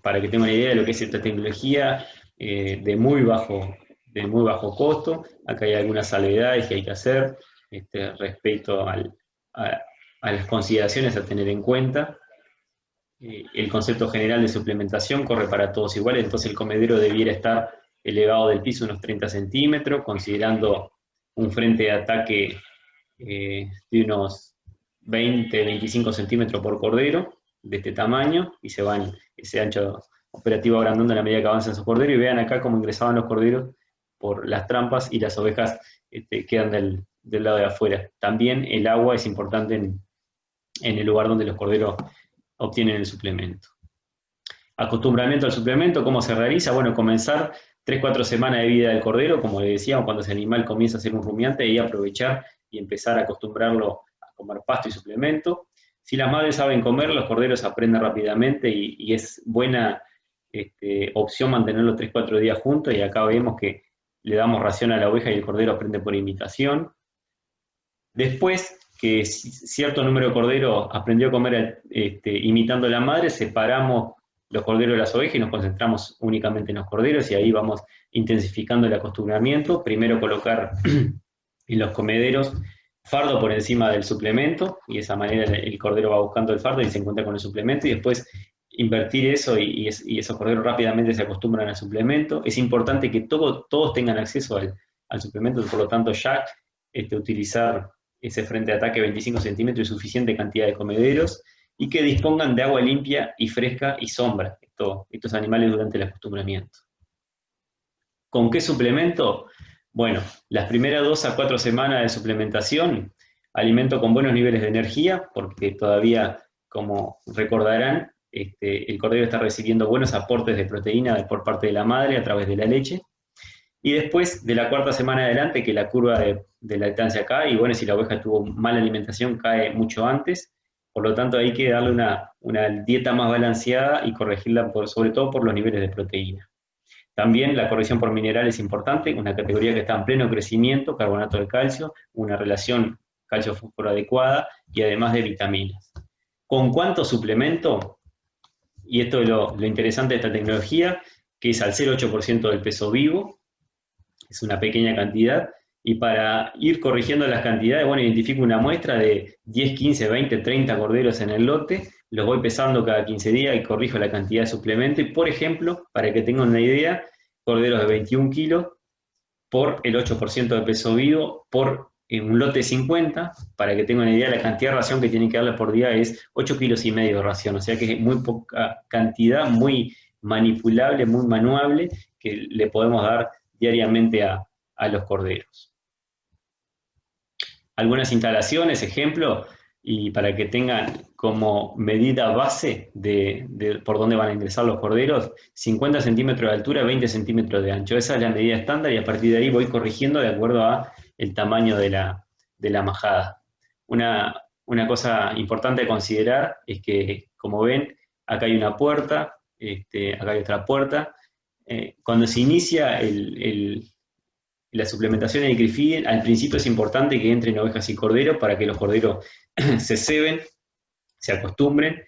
para que tengan una idea de lo que es esta tecnología de muy bajo costo. Acá hay algunas salvedades que hay que hacer respecto a las consideraciones a tener en cuenta. El concepto general de suplementación corre para todos iguales, entonces el comedero debiera estar elevado del piso unos 30 centímetros, considerando un frente de ataque de unos 20-25 centímetros por cordero, de este tamaño, y se van ese ancho operativo agrandando a la medida que avanzan esos corderos, y vean acá cómo ingresaban los corderos por las trampas y las ovejas quedan del lado de afuera. También el agua es importante en el lugar donde los corderos obtienen el suplemento. Acostumbramiento al suplemento, ¿cómo se realiza? Bueno, comenzar 3-4 semanas de vida del cordero, como le decíamos, cuando ese animal comienza a ser un rumiante, y aprovechar y empezar a acostumbrarlo a comer pasto y suplemento. Si las madres saben comer, los corderos aprenden rápidamente y es buena opción mantenerlos 3-4 días juntos, y acá vemos que le damos ración a la oveja y el cordero aprende por imitación. Después que cierto número de corderos aprendió a comer imitando a la madre, separamos los corderos de las ovejas y nos concentramos únicamente en los corderos, y ahí vamos intensificando el acostumbramiento. Primero colocar en los comederos fardo por encima del suplemento, y de esa manera el cordero va buscando el fardo y se encuentra con el suplemento, y después invertir eso, y esos corderos rápidamente se acostumbran al suplemento. Es importante que todos tengan acceso al suplemento, por lo tanto ya utilizar ese frente de ataque 25 centímetros y suficiente cantidad de comederos, y que dispongan de agua limpia y fresca y sombra estos animales durante el acostumbramiento. ¿Con qué suplemento? Bueno, las primeras 2 a 4 semanas de suplementación alimento con buenos niveles de energía, porque todavía, como recordarán, el cordero está recibiendo buenos aportes de proteína por parte de la madre a través de la leche. Y después de la cuarta semana adelante, que la curva de lactancia cae, y bueno, si la oveja tuvo mala alimentación, cae mucho antes. Por lo tanto, hay que darle una dieta más balanceada y corregirla sobre todo por los niveles de proteína. También la corrección por mineral es importante, una categoría que está en pleno crecimiento, carbonato de calcio, una relación calcio-fósforo adecuada y además de vitaminas. ¿Con cuánto suplemento? Y esto es lo interesante de esta tecnología, que es al 0,8% del peso vivo, es una pequeña cantidad, y para ir corrigiendo las cantidades, bueno, identifico una muestra de 10, 15, 20, 30 corderos en el lote, los voy pesando cada 15 días y corrijo la cantidad de suplemento, y por ejemplo, para que tengan una idea, corderos de 21 kilos por el 8% de peso vivo, por un lote 50, para que tengan una idea, la cantidad de ración que tienen que darle por día es 8,5 kilos de ración, o sea que es muy poca cantidad, muy manipulable, muy manuable, que le podemos dar diariamente a los corderos. Algunas instalaciones, ejemplo, y para que tengan como medida base de por dónde van a ingresar los corderos, 50 centímetros de altura, 20 centímetros de ancho. Esa es la medida estándar y a partir de ahí voy corrigiendo de acuerdo a el tamaño de la majada. Una cosa importante a considerar es que, como ven, acá hay una puerta, acá hay otra puerta. Cuando se inicia la suplementación de Nicrifidin, al principio es importante que entren ovejas y corderos para que los corderos se ceben, se acostumbren.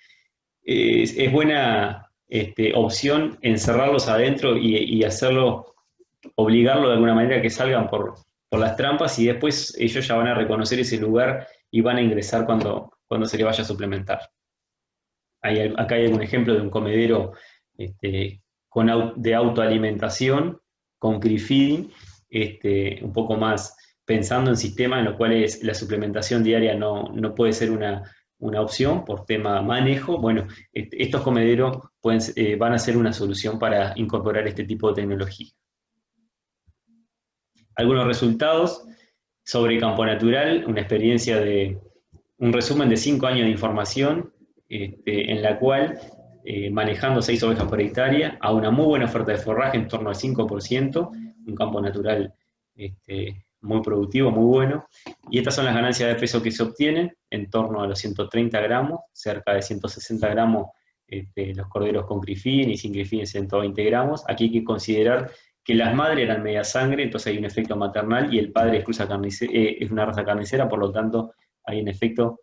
Es buena opción encerrarlos adentro y hacerlo, obligarlo de alguna manera a que salgan por las trampas, y después ellos ya van a reconocer ese lugar y van a ingresar cuando se le vaya a suplementar. Acá hay un ejemplo de un comedero de autoalimentación con Crifidin, un poco más pensando en sistemas en los cuales la suplementación diaria no puede ser una opción por tema manejo. Bueno, estos comederos van a ser una solución para incorporar este tipo de tecnología. Algunos resultados sobre campo natural, una experiencia un resumen de 5 años de información, en la cual manejando 6 ovejas por hectárea, a una muy buena oferta de forraje en torno al 5%, un campo natural muy productivo, muy bueno, y estas son las ganancias de peso que se obtienen, en torno a los 130 gramos, cerca de 160 gramos los corderos con Crifidin y sin Crifidin 120 gramos. Aquí hay que considerar que las madres eran media sangre, entonces hay un efecto maternal, y el padre es una raza carnicera, por lo tanto hay un efecto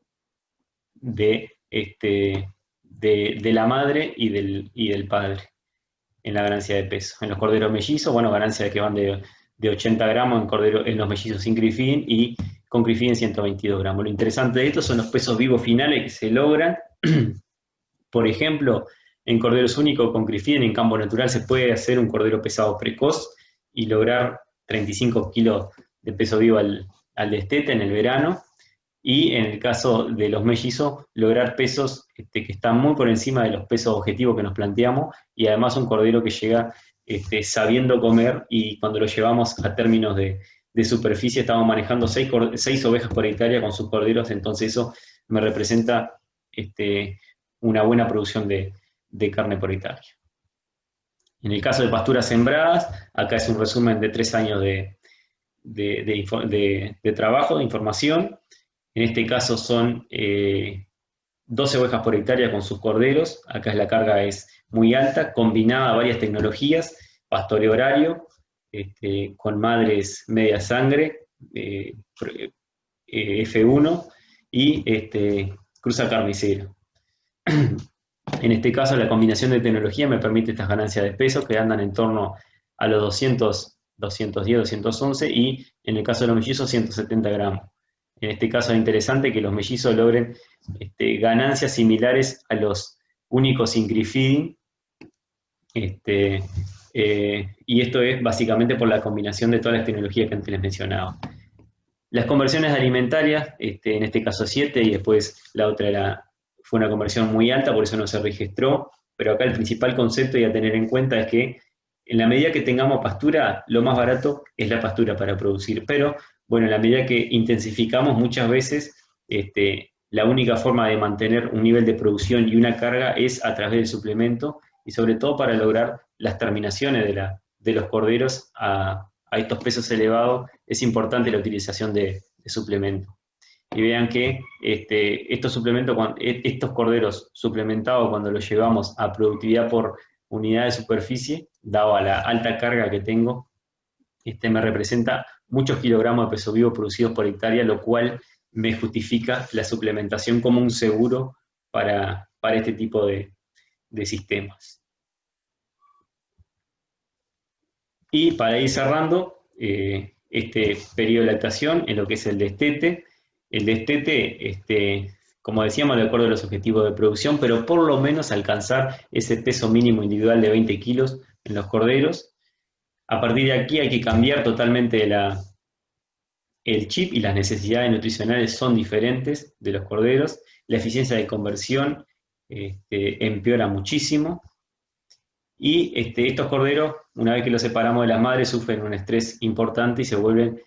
de la madre y del padre en la ganancia de peso. En los corderos mellizos, bueno, ganancias que van de 80 gramos en los mellizos sin Crifidin y con Crifidin 122 gramos. Lo interesante de esto son los pesos vivos finales que se logran. Por ejemplo, en corderos únicos con Crifidin en campo natural se puede hacer un cordero pesado precoz y lograr 35 kilos de peso vivo al destete en el verano. Y en el caso de los mellizos, lograr pesos que están muy por encima de los pesos objetivos que nos planteamos, y además un cordero que llega sabiendo comer, y cuando lo llevamos a términos de superficie estamos manejando 6 ovejas por hectárea con sus corderos, entonces eso me representa una buena producción de carne por hectárea. En el caso de pasturas sembradas, acá es un resumen de 3 años de trabajo, de información. En este caso son 12 ovejas por hectárea con sus corderos, acá la carga es muy alta, combinada a varias tecnologías, pastoreo horario, con madres media sangre, F1 y cruza carnicera. En este caso la combinación de tecnología me permite estas ganancias de peso que andan en torno a los 200, 210, 211, y en el caso de los mellizos 170 gramos. En este caso es interesante que los mellizos logren ganancias similares a los únicos sin Crifidin, y esto es básicamente por la combinación de todas las tecnologías que antes les mencionaba. Las conversiones alimentarias, en este caso 7, y después la otra fue una conversión muy alta, por eso no se registró, pero acá el principal concepto y a tener en cuenta es que en la medida que tengamos pastura, lo más barato es la pastura para producir, pero Bueno, en la medida que intensificamos, muchas veces la única forma de mantener un nivel de producción y una carga es a través del suplemento, y sobre todo para lograr las terminaciones de los corderos a estos pesos elevados, es importante la utilización de suplementos. Y vean que estos suplementos, estos corderos suplementados, cuando los llevamos a productividad por unidad de superficie, dado a la alta carga que tengo, me representa muchos kilogramos de peso vivo producidos por hectárea, lo cual me justifica la suplementación como un seguro para este tipo de sistemas. Y para ir cerrando este periodo de lactación en lo que es el destete, como decíamos, de acuerdo a los objetivos de producción, pero por lo menos alcanzar ese peso mínimo individual de 20 kilos en los corderos. A partir de aquí hay que cambiar totalmente el chip, y las necesidades nutricionales son diferentes de los corderos. La eficiencia de conversión empeora muchísimo. Y estos corderos, una vez que los separamos de las madres, sufren un estrés importante y se vuelven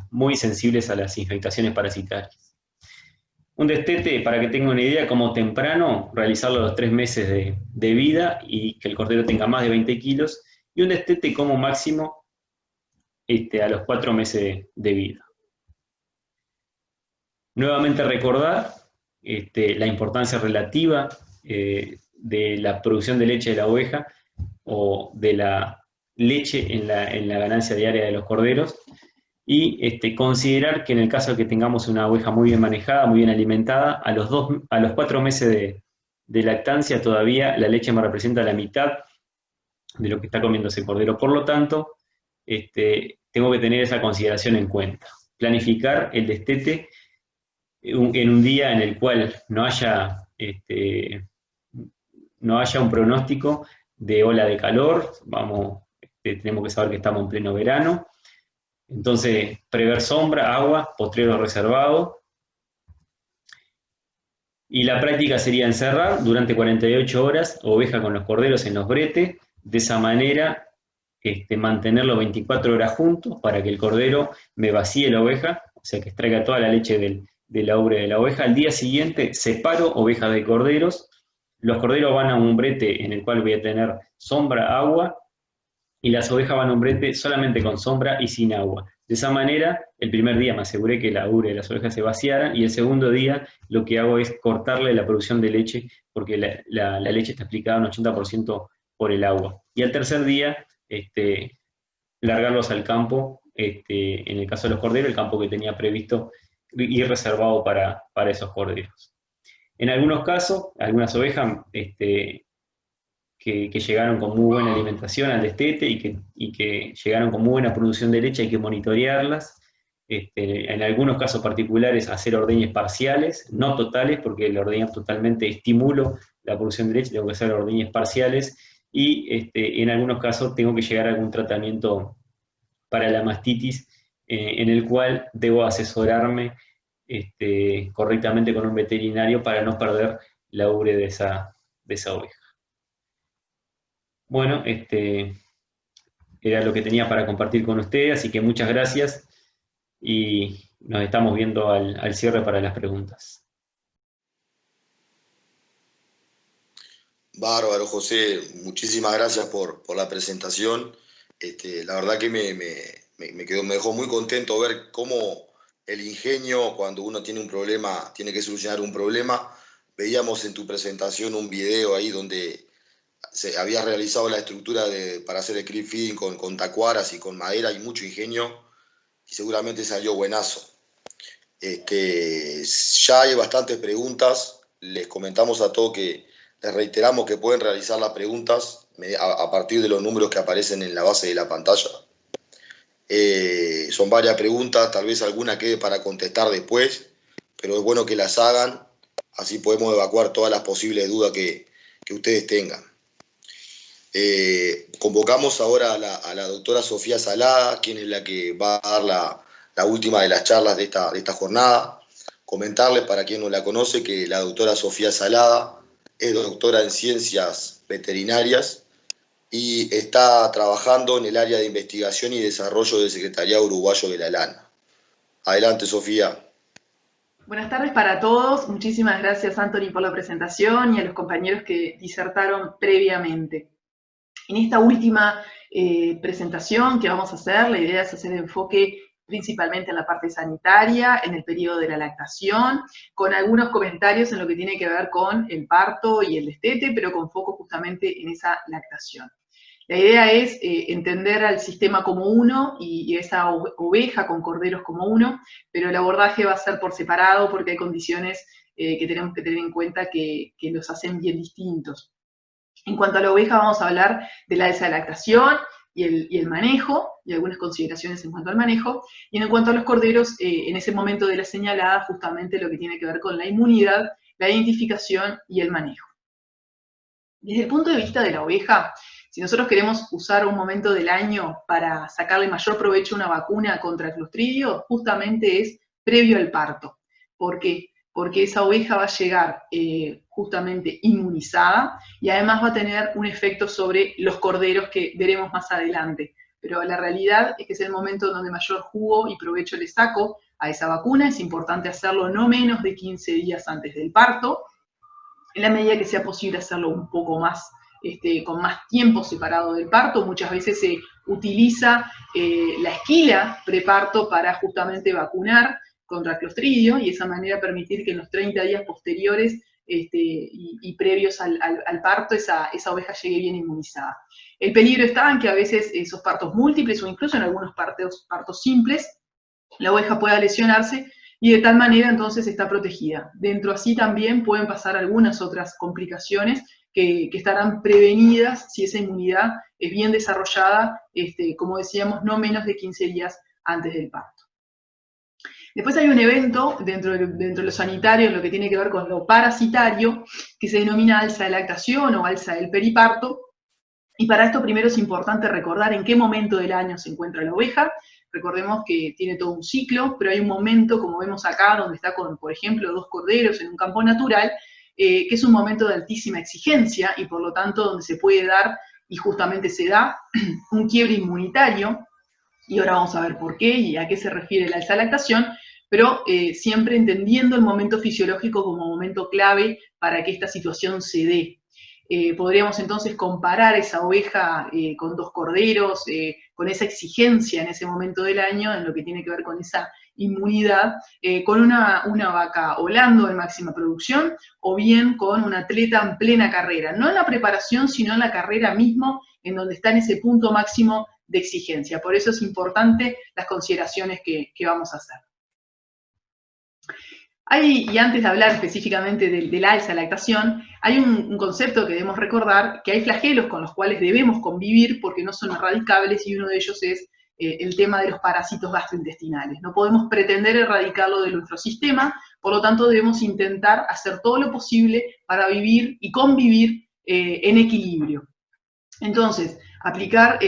muy sensibles a las infectaciones parasitarias. Un destete, para que tengan una idea, como temprano, realizarlo a los 3 meses de vida y que el cordero tenga más de 20 kilos, y un destete como máximo a los 4 meses de vida. Nuevamente recordar la importancia relativa de la producción de leche de la oveja o de la leche en la ganancia diaria de los corderos, y considerar que en el caso de que tengamos una oveja muy bien manejada, muy bien alimentada, a los 4 meses de lactancia todavía la leche me representa la mitad de lo que está comiendo ese cordero. Por lo tanto, tengo que tener esa consideración en cuenta. Planificar el destete en un día en el cual no haya un pronóstico de ola de calor. Tenemos que saber que estamos en pleno verano. Entonces, prever sombra, agua, potrero reservado. Y la práctica sería encerrar durante 48 horas oveja con los corderos en los bretes. De esa manera, mantenerlo 24 horas juntos para que el cordero me vacíe la oveja, o sea, que extraiga toda la leche de la ubre de la oveja. Al día siguiente separo ovejas de corderos. Los corderos van a un brete en el cual voy a tener sombra, agua, y las ovejas van a un brete solamente con sombra y sin agua. De esa manera, el primer día me aseguré que la ubre de las ovejas se vaciaran, y el segundo día lo que hago es cortarle la producción de leche, porque la leche está explicada un 80% por el agua. Y al tercer día, largarlos al campo, en el caso de los corderos, el campo que tenía previsto y reservado para esos corderos. En algunos casos, algunas ovejas que llegaron con muy buena alimentación al destete y que llegaron con muy buena producción de leche, hay que monitorearlas. En algunos casos particulares, hacer ordeñes parciales, no totales, porque el ordeñar totalmente estimulo la producción de leche, tengo que hacer ordeñes parciales, y en algunos casos tengo que llegar a algún tratamiento para la mastitis, en el cual debo asesorarme correctamente con un veterinario para no perder la ubre de esa oveja. Bueno, era lo que tenía para compartir con ustedes, así que muchas gracias y nos estamos viendo al cierre para las preguntas. Bárbaro, José, muchísimas gracias por la presentación. La verdad que me dejó muy contento ver cómo el ingenio, cuando uno tiene un problema, tiene que solucionar un problema. Veíamos en tu presentación un video ahí donde se había realizado la estructura para hacer el creep feeding con tacuaras y con madera, y mucho ingenio, y seguramente salió buenazo. Ya hay bastantes preguntas. Les comentamos a todos que les reiteramos que pueden realizar las preguntas a partir de los números que aparecen en la base de la pantalla. Son varias preguntas, tal vez alguna quede para contestar después, pero es bueno que las hagan, así podemos evacuar todas las posibles dudas que ustedes tengan. Convocamos ahora a la doctora Sofía Salada, quien es la que va a dar la última de las charlas de esta jornada. Comentarles, para quien no la conoce, que la doctora Sofía Salada es doctora en Ciencias Veterinarias y está trabajando en el área de investigación y desarrollo del Secretariado Uruguayo de la Lana. Adelante, Sofía. Buenas tardes para todos. Muchísimas gracias, Anthony, por la presentación y a los compañeros que disertaron previamente. En esta última presentación que vamos a hacer, la idea es hacer enfoque principalmente en la parte sanitaria, en el periodo de la lactación, con algunos comentarios en lo que tiene que ver con el parto y el destete, pero con foco justamente en esa lactación. La idea es entender al sistema como uno y esa oveja con corderos como uno, pero el abordaje va a ser por separado porque hay condiciones que tenemos que tener en cuenta que los hacen bien distintos. En cuanto a la oveja vamos a hablar de la alza de lactación y el manejo, y algunas consideraciones en cuanto al manejo, y en cuanto a los corderos, en ese momento de la señalada, justamente lo que tiene que ver con la inmunidad, la identificación y el manejo. Desde el punto de vista de la oveja, si nosotros queremos usar un momento del año para sacarle mayor provecho a una vacuna contra el Clostridio, justamente es previo al parto. ¿Por qué? Porque esa oveja va a llegar justamente inmunizada y además va a tener un efecto sobre los corderos que veremos más adelante. Pero la realidad es que es el momento donde mayor jugo y provecho le saco a esa vacuna. Es importante hacerlo no menos de 15 días antes del parto, en la medida que sea posible hacerlo un poco más, con más tiempo separado del parto. Muchas veces se utiliza la esquila preparto para justamente vacunar contra el Clostridio y de esa manera permitir que en los 30 días posteriores y previos al parto esa oveja llegue bien inmunizada. El peligro está en que a veces esos partos múltiples o incluso en algunos partos simples, la oveja pueda lesionarse y de tal manera entonces está protegida. Dentro así también pueden pasar algunas otras complicaciones que estarán prevenidas si esa inmunidad es bien desarrollada, como decíamos, no menos de 15 días antes del parto. Después hay un evento dentro de lo sanitario, en lo que tiene que ver con lo parasitario, que se denomina alza de lactación o alza del periparto, y para esto primero es importante recordar en qué momento del año se encuentra la oveja. Recordemos que tiene todo un ciclo, pero hay un momento, como vemos acá, donde está con, por ejemplo, 2 corderos en un campo natural, que es un momento de altísima exigencia y por lo tanto donde se puede dar, y justamente se da, un quiebre inmunitario, y ahora vamos a ver por qué y a qué se refiere la alza de lactación, pero siempre entendiendo el momento fisiológico como momento clave para que esta situación se dé. Podríamos entonces comparar esa oveja con 2 corderos, con esa exigencia en ese momento del año, en lo que tiene que ver con esa inmunidad, con una vaca holando en máxima producción, o bien con un atleta en plena carrera, no en la preparación, sino en la carrera mismo, en donde está en ese punto máximo de exigencia. Por eso es importante las consideraciones que vamos a hacer. Y antes de hablar específicamente del alza de lactación, hay un concepto que debemos recordar, que hay flagelos con los cuales debemos convivir porque no son erradicables, y uno de ellos es el tema de los parásitos gastrointestinales. No podemos pretender erradicarlo de nuestro sistema, por lo tanto debemos intentar hacer todo lo posible para vivir y convivir en equilibrio. Entonces, aplicar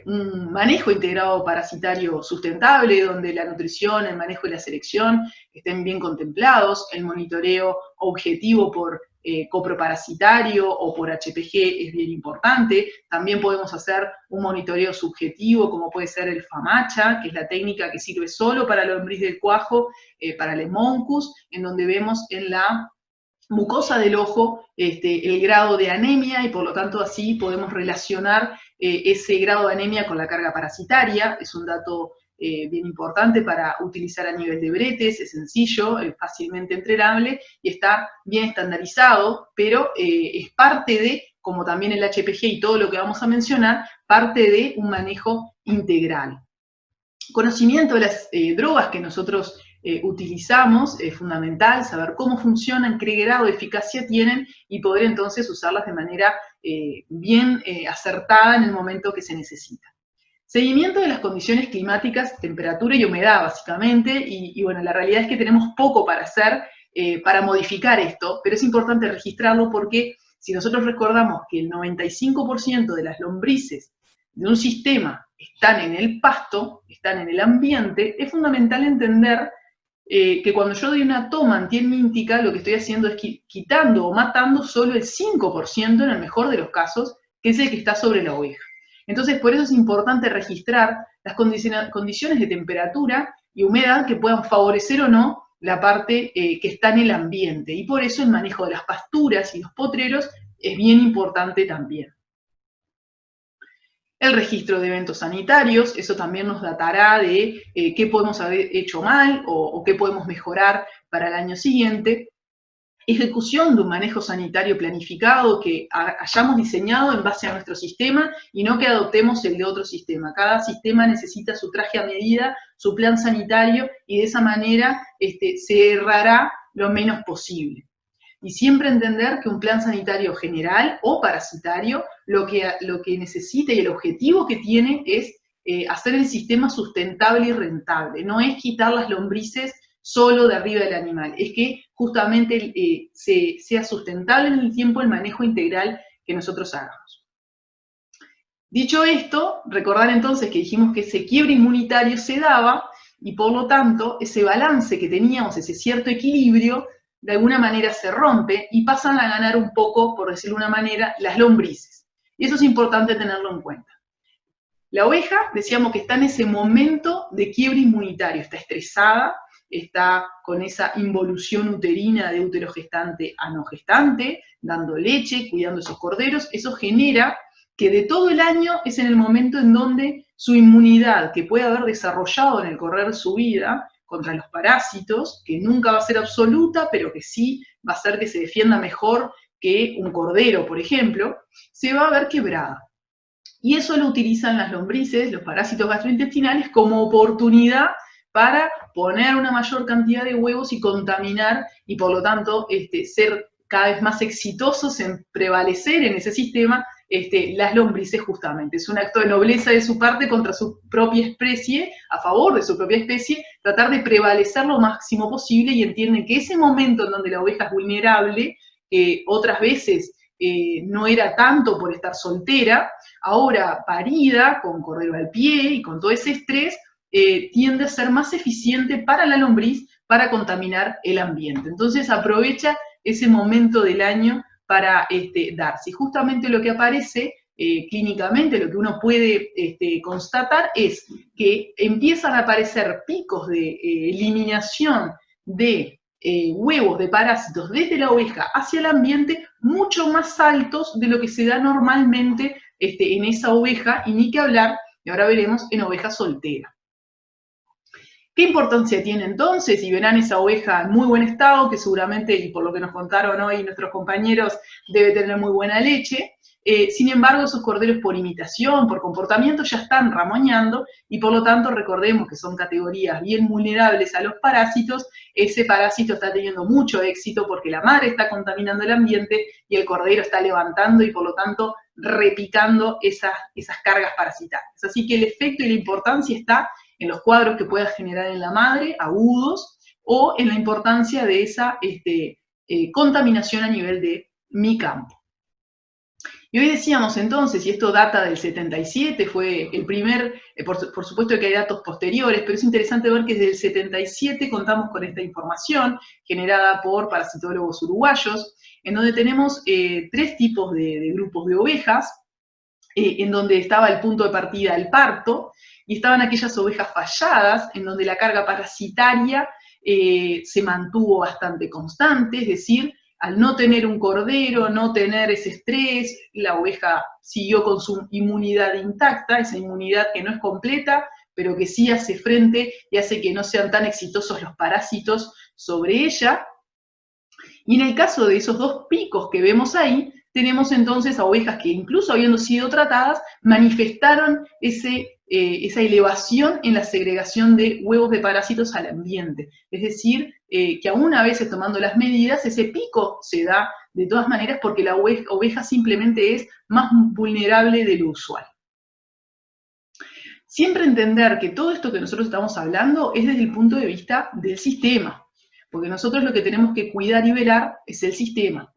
un manejo integrado parasitario sustentable, donde la nutrición, el manejo y la selección estén bien contemplados, el monitoreo objetivo por coproparasitario o por HPG es bien importante. También podemos hacer un monitoreo subjetivo, como puede ser el FAMACHA, que es la técnica que sirve solo para la lombriz del cuajo, para el Hemoncus, en donde vemos en la mucosa del ojo el grado de anemia, y por lo tanto así podemos relacionar ese grado de anemia con la carga parasitaria. Es un dato bien importante para utilizar a nivel de bretes, es sencillo, es fácilmente entrenable y está bien estandarizado, pero es parte de, como también el HPG y todo lo que vamos a mencionar, parte de un manejo integral. Conocimiento de las drogas que nosotros utilizamos, es fundamental saber cómo funcionan, qué grado de eficacia tienen y poder entonces usarlas de manera bien acertada en el momento que se necesita. Seguimiento de las condiciones climáticas, temperatura y humedad básicamente, y bueno, la realidad es que tenemos poco para hacer, para modificar esto, pero es importante registrarlo porque si nosotros recordamos que el 95% de las lombrices de un sistema están en el pasto, están en el ambiente, es fundamental entender que cuando yo doy una toma antihelmíntica, lo que estoy haciendo es quitando o matando solo el 5%, en el mejor de los casos, que es el que está sobre la oveja. Entonces, por eso es importante registrar las condiciones de temperatura y humedad que puedan favorecer o no la parte que está en el ambiente. Y por eso el manejo de las pasturas y los potreros es bien importante también. El registro de eventos sanitarios, eso también nos datará de qué podemos haber hecho mal o qué podemos mejorar para el año siguiente. Ejecución de un manejo sanitario planificado que hayamos diseñado en base a nuestro sistema y no que adoptemos el de otro sistema. Cada sistema necesita su traje a medida, su plan sanitario, y de esa manera se errará lo menos posible. Y siempre entender que un plan sanitario general o parasitario lo que necesita y el objetivo que tiene es hacer el sistema sustentable y rentable. No es quitar las lombrices solo de arriba del animal, es que justamente sea sustentable en el tiempo el manejo integral que nosotros hagamos. Dicho esto, recordar entonces que dijimos que ese quiebre inmunitario se daba y por lo tanto ese balance que teníamos, ese cierto equilibrio, de alguna manera se rompe y pasan a ganar un poco, por decirlo de una manera, las lombrices. Y eso es importante tenerlo en cuenta. La oveja, decíamos que está en ese momento de quiebre inmunitario, está estresada, está con esa involución uterina de útero gestante a no gestante, dando leche, cuidando a esos corderos. Eso genera que de todo el año es en el momento en donde su inmunidad, que puede haber desarrollado en el correr de su vida, contra los parásitos, que nunca va a ser absoluta, pero que sí va a hacer que se defienda mejor que un cordero, por ejemplo, se va a ver quebrada. Y eso lo utilizan las lombrices, los parásitos gastrointestinales, como oportunidad para poner una mayor cantidad de huevos y contaminar, y por lo tanto ser cada vez más exitosos en prevalecer en ese sistema, las lombrices justamente. Es un acto de nobleza de su parte contra su propia especie, a favor de su propia especie, tratar de prevalecer lo máximo posible, y entienden que ese momento en donde la oveja es vulnerable, otras veces no era tanto por estar soltera, ahora parida, con cordero al pie y con todo ese estrés, tiende a ser más eficiente para la lombriz para contaminar el ambiente. Entonces aprovecha ese momento del año para darse. Y justamente lo que aparece clínicamente, lo que uno puede constatar es que empiezan a aparecer picos de eliminación de huevos de parásitos desde la oveja hacia el ambiente mucho más altos de lo que se da normalmente en esa oveja, y ni que hablar, y ahora veremos, en oveja soltera. ¿Qué importancia tiene entonces? Y verán esa oveja en muy buen estado, que seguramente, y por lo que nos contaron hoy nuestros compañeros, debe tener muy buena leche. Sin embargo, esos corderos por imitación, por comportamiento, ya están ramoñando, y por lo tanto recordemos que son categorías bien vulnerables a los parásitos. Ese parásito está teniendo mucho éxito porque la madre está contaminando el ambiente y el cordero está levantando y por lo tanto repicando esas cargas parasitarias. Así que el efecto y la importancia está en los cuadros que pueda generar en la madre, agudos, o en la importancia de esa contaminación a nivel de mi campo. Y hoy decíamos entonces, y esto data del 77, fue el primer, por supuesto que hay datos posteriores, pero es interesante ver que desde el 77 contamos con esta información generada por parasitólogos uruguayos, en donde tenemos 3 tipos de grupos de ovejas, en donde estaba el punto de partida el parto, y estaban aquellas ovejas falladas, en donde la carga parasitaria se mantuvo bastante constante, es decir, al no tener un cordero, no tener ese estrés, la oveja siguió con su inmunidad intacta, esa inmunidad que no es completa, pero que sí hace frente y hace que no sean tan exitosos los parásitos sobre ella. Y en el caso de esos 2 picos que vemos ahí, tenemos entonces a ovejas que incluso habiendo sido tratadas, manifestaron esa elevación en la segregación de huevos de parásitos al ambiente. Es decir, que aún a veces tomando las medidas, ese pico se da de todas maneras porque la oveja simplemente es más vulnerable de lo usual. Siempre entender que todo esto que nosotros estamos hablando es desde el punto de vista del sistema, porque nosotros lo que tenemos que cuidar y velar es el sistema.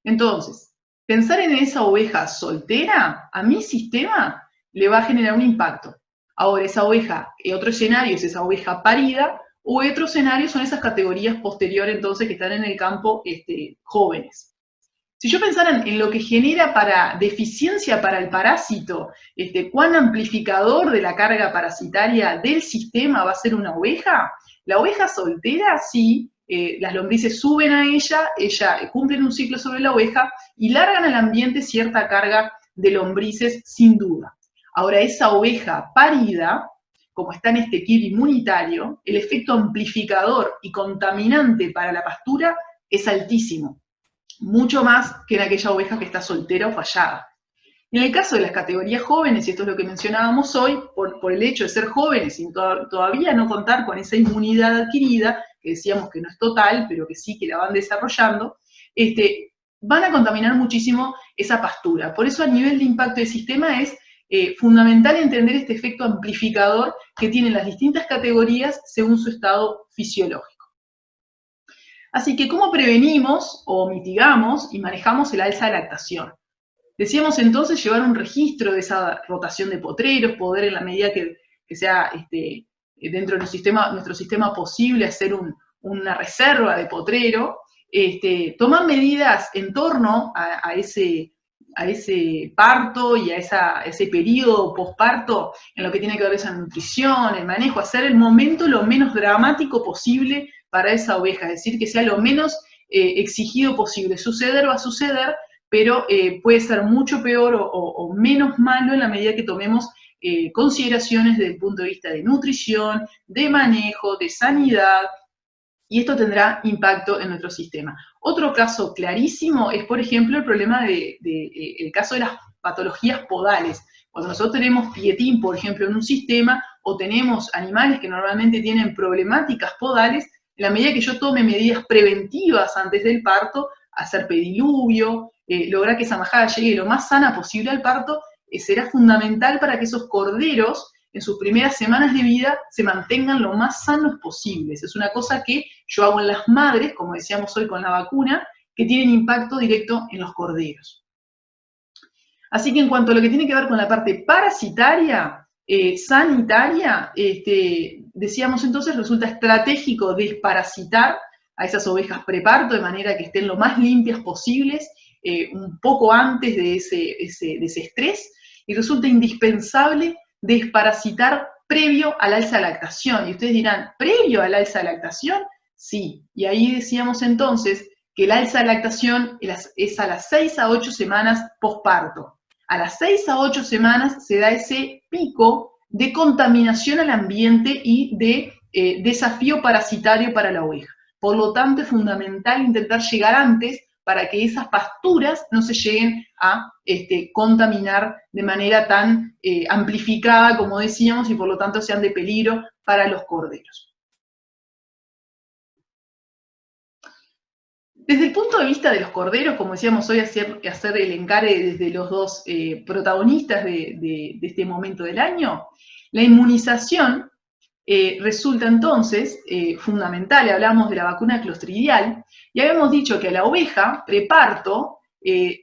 Entonces, pensar en esa oveja soltera, a mi sistema le va a generar un impacto. Ahora, esa oveja, otro escenario es esa oveja parida, o otro escenario son esas categorías posteriores entonces que están en el campo jóvenes. Si yo pensara en lo que genera deficiencia para el parásito, cuán amplificador de la carga parasitaria del sistema va a ser una oveja, la oveja soltera sí, las lombrices suben a ella cumplen un ciclo sobre la oveja y largan al ambiente cierta carga de lombrices sin duda. Ahora, esa oveja parida, como está en este kit inmunitario, el efecto amplificador y contaminante para la pastura es altísimo, mucho más que en aquella oveja que está soltera o fallada. En el caso de las categorías jóvenes, y esto es lo que mencionábamos hoy, por el hecho de ser jóvenes y todavía no contar con esa inmunidad adquirida, que decíamos que no es total, pero que sí que la van desarrollando, van a contaminar muchísimo esa pastura. Por eso a nivel de impacto del sistema es fundamental entender este efecto amplificador que tienen las distintas categorías según su estado fisiológico. Así que, ¿cómo prevenimos o mitigamos y manejamos el alza de lactación? Decíamos entonces llevar un registro de esa rotación de potreros, poder en la medida que sea dentro de nuestro sistema posible hacer una reserva de potrero, tomar medidas en torno a ese parto y a ese periodo posparto en lo que tiene que ver esa nutrición, el manejo, hacer el momento lo menos dramático posible para esa oveja, es decir, que sea lo menos exigido posible. Suceder va a suceder, pero puede ser mucho peor o menos malo en la medida que tomemos consideraciones desde el punto de vista de nutrición, de manejo, de sanidad, y esto tendrá impacto en nuestro sistema. Otro caso clarísimo es, por ejemplo, el problema el caso de las patologías podales. Cuando nosotros tenemos pietín, por ejemplo, en un sistema, o tenemos animales que normalmente tienen problemáticas podales, en la medida que yo tome medidas preventivas antes del parto, hacer pediluvio, lograr que esa majada llegue lo más sana posible al parto, será fundamental para que esos corderos en sus primeras semanas de vida se mantengan lo más sanos posibles. Es una cosa que yo hago en las madres, como decíamos hoy con la vacuna, que tienen impacto directo en los corderos. Así que en cuanto a lo que tiene que ver con la parte parasitaria, sanitaria, decíamos entonces, resulta estratégico desparasitar a esas ovejas preparto de manera que estén lo más limpias posibles, un poco antes de ese estrés, y resulta indispensable desparasitar previo al alza de lactación. Y ustedes dirán, ¿previo al alza de lactación? Sí, y ahí decíamos entonces que el alza de lactación es a las 6 a 8 semanas posparto. A las 6 a 8 semanas se da ese pico de contaminación al ambiente y de desafío parasitario para la oveja. Por lo tanto, es fundamental intentar llegar antes para que esas pasturas no se lleguen a contaminar de manera tan amplificada, como decíamos, y por lo tanto sean de peligro para los corderos. Desde el punto de vista de los corderos, como decíamos hoy, hacer el encare desde los dos protagonistas de este momento del año, la inmunización resulta entonces fundamental. Hablamos de la vacuna clostridial, y habíamos dicho que a la oveja, preparto,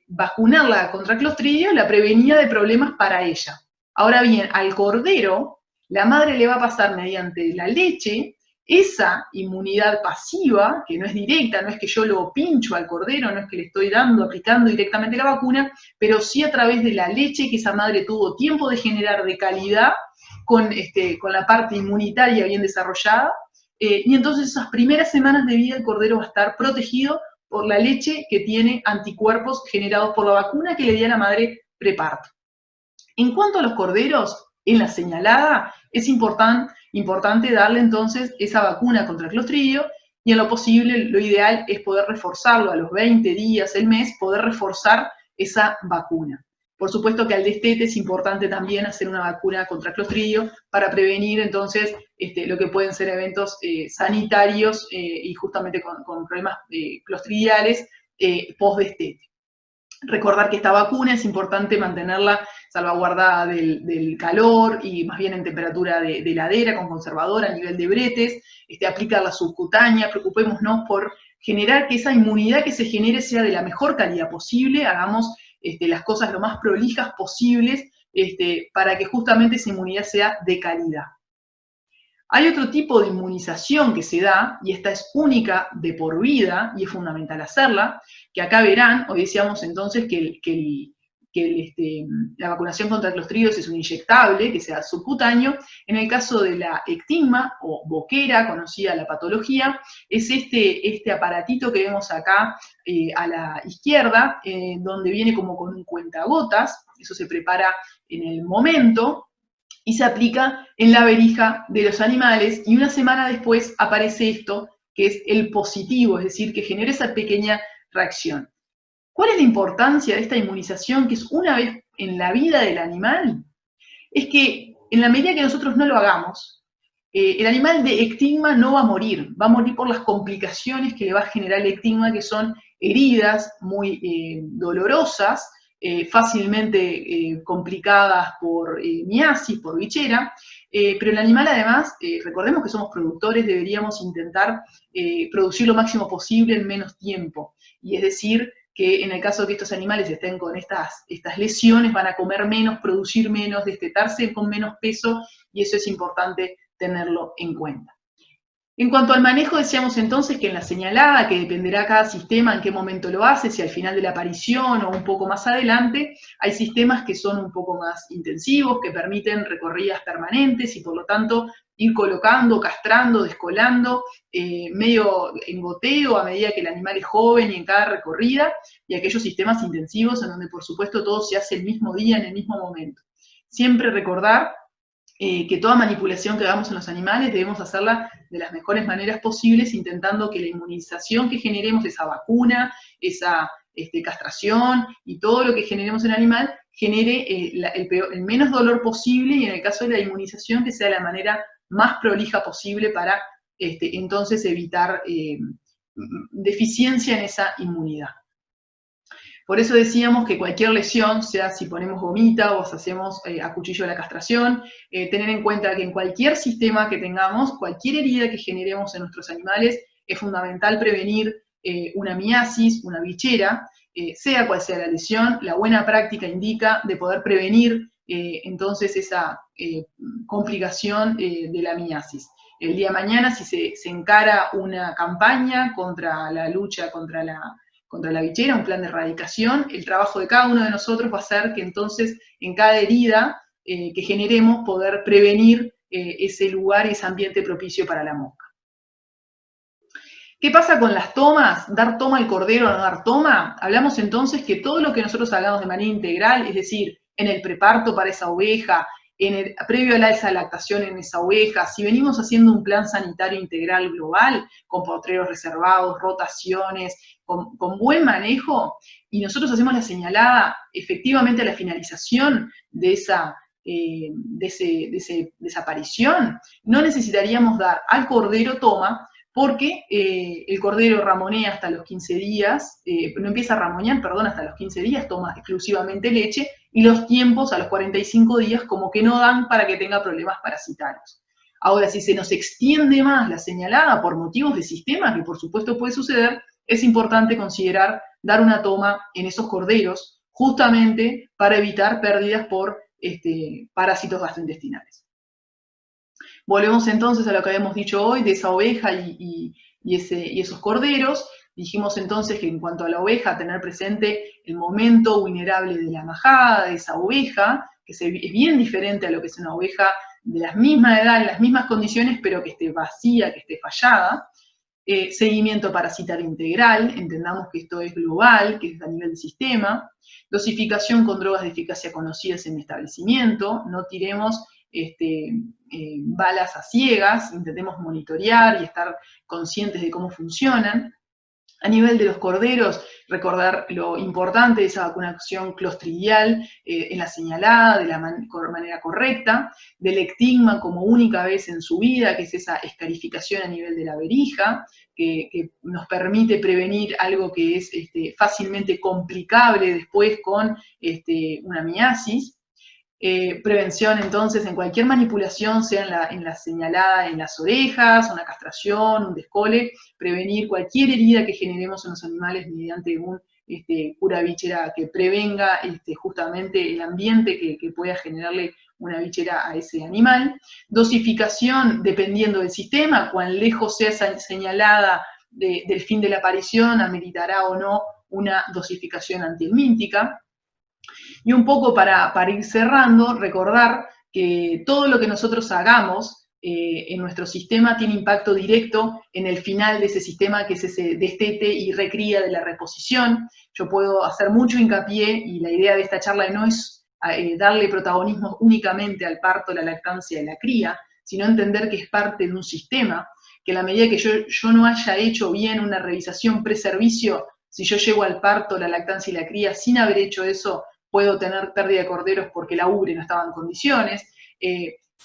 vacunarla contra clostridio la prevenía de problemas para ella. Ahora bien, al cordero, la madre le va a pasar mediante la leche esa inmunidad pasiva, que no es directa, no es que yo lo pincho al cordero, no es que le estoy aplicando directamente la vacuna, pero sí a través de la leche que esa madre tuvo tiempo de generar de calidad, con la parte inmunitaria bien desarrollada, y entonces esas primeras semanas de vida el cordero va a estar protegido por la leche que tiene anticuerpos generados por la vacuna que le dio a la madre preparto. En cuanto a los corderos, en la señalada, es importante darle entonces esa vacuna contra el clostridio, y en lo posible, lo ideal es poder reforzarlo a los 20 días, el mes, poder reforzar esa vacuna. Por supuesto que al destete es importante también hacer una vacuna contra clostridio para prevenir entonces lo que pueden ser eventos sanitarios y justamente con problemas clostridiales post-destete. Recordar que esta vacuna es importante mantenerla salvaguardada del calor y más bien en temperatura de heladera, con conservador a nivel de bretes, aplicarla subcutánea. Preocupémonos por generar que esa inmunidad que se genere sea de la mejor calidad posible, hagamos las cosas lo más prolijas posibles para que justamente esa inmunidad sea de calidad. Hay otro tipo de inmunización que se da, y esta es única de por vida, y es fundamental hacerla, que acá verán, hoy decíamos entonces que la vacunación contra Clostridios es un inyectable, que sea subcutáneo. En el caso de la ectigma o boquera, conocida la patología, es este aparatito que vemos acá a la izquierda, donde viene como con un cuentagotas, eso se prepara en el momento, y se aplica en la verija de los animales, y una semana después aparece esto, que es el positivo, es decir, que genera esa pequeña reacción. ¿Cuál es la importancia de esta inmunización, que es una vez en la vida del animal? Es que en la medida que nosotros no lo hagamos, el animal de ectigma no va a morir por las complicaciones que le va a generar el ectigma, que son heridas muy dolorosas, fácilmente complicadas por miasis, por bichera, pero el animal además, recordemos que somos productores, deberíamos intentar producir lo máximo posible en menos tiempo, y es decir, que en el caso de que estos animales estén con estas lesiones, van a comer menos, producir menos, destetarse con menos peso, y eso es importante tenerlo en cuenta. En cuanto al manejo, decíamos entonces que en la señalada, que dependerá cada sistema en qué momento lo hace, si al final de la aparición o un poco más adelante, hay sistemas que son un poco más intensivos, que permiten recorridas permanentes y por lo tanto ir colocando, castrando, descolando, medio en goteo a medida que el animal es joven y en cada recorrida, y aquellos sistemas intensivos en donde por supuesto todo se hace el mismo día, en el mismo momento. Siempre recordar que toda manipulación que hagamos en los animales debemos hacerla de las mejores maneras posibles, intentando que la inmunización que generemos, esa vacuna, esa castración y todo lo que generemos en el animal, genere el menos dolor posible, y en el caso de la inmunización que sea de la manera más prolija posible para entonces evitar deficiencia en esa inmunidad. Por eso decíamos que cualquier lesión, sea si ponemos gomita o si hacemos a cuchillo la castración, tener en cuenta que en cualquier sistema que tengamos, cualquier herida que generemos en nuestros animales, es fundamental prevenir una miasis, una bichera, sea cual sea la lesión. La buena práctica indica de poder prevenir entonces esa complicación de la miasis. El día de mañana, si se encara una campaña contra la lucha contra la bichera, un plan de erradicación, el trabajo de cada uno de nosotros va a ser que entonces en cada herida que generemos poder prevenir ese lugar, ese ambiente propicio para la mosca. ¿Qué pasa con las tomas? ¿Dar toma al cordero o no dar toma? Hablamos entonces que todo lo que nosotros hagamos de manera integral, es decir, en el preparto para esa oveja, previo a esa lactación en esa oveja, si venimos haciendo un plan sanitario integral global, con potreros reservados, rotaciones, con buen manejo, y nosotros hacemos la señalada efectivamente a la finalización de esa aparición, no necesitaríamos dar al cordero toma, porque el cordero ramonea hasta los 15 días, no empieza a ramonear, perdón, hasta los 15 días, toma exclusivamente leche, y los tiempos a los 45 días como que no dan para que tenga problemas parasitarios. Ahora, si se nos extiende más la señalada por motivos de sistema, que por supuesto puede suceder, es importante considerar dar una toma en esos corderos, justamente para evitar pérdidas por parásitos gastrointestinales. Volvemos entonces a lo que habíamos dicho hoy de esa oveja y esos corderos. Dijimos entonces que en cuanto a la oveja, tener presente el momento vulnerable de la majada de esa oveja, que es bien diferente a lo que es una oveja de la misma edad, en las mismas condiciones, pero que esté vacía, que esté fallada. Seguimiento parasitario integral, entendamos que esto es global, que es a nivel del sistema. Dosificación con drogas de eficacia conocidas en el establecimiento, no tiremos balas a ciegas, intentemos monitorear y estar conscientes de cómo funcionan. A nivel de los corderos, recordar lo importante de esa vacunación clostridial en la señalada, de la manera correcta, del ectigma como única vez en su vida, que es esa escarificación a nivel de la verija, que nos permite prevenir algo que es fácilmente complicable después con una miasis. Prevención entonces en cualquier manipulación, sea en la señalada en las orejas, una castración, un descole, prevenir cualquier herida que generemos en los animales mediante un cura víchera que prevenga justamente el ambiente que pueda generarle una víchera a ese animal. Dosificación dependiendo del sistema, cuán lejos sea señalada del fin de la aparición, ameritará o no una dosificación antihelmíntica. Y un poco para ir cerrando, recordar que todo lo que nosotros hagamos en nuestro sistema tiene impacto directo en el final de ese sistema, que es ese destete y recría de la reposición. Yo puedo hacer mucho hincapié, y la idea de esta charla no es darle protagonismo únicamente al parto, la lactancia y la cría, sino entender que es parte de un sistema, que a la medida que yo no haya hecho bien una revisación pre-servicio, si yo llego al parto, la lactancia y la cría sin haber hecho eso, puedo tener pérdida de corderos porque la ubre no estaba en condiciones,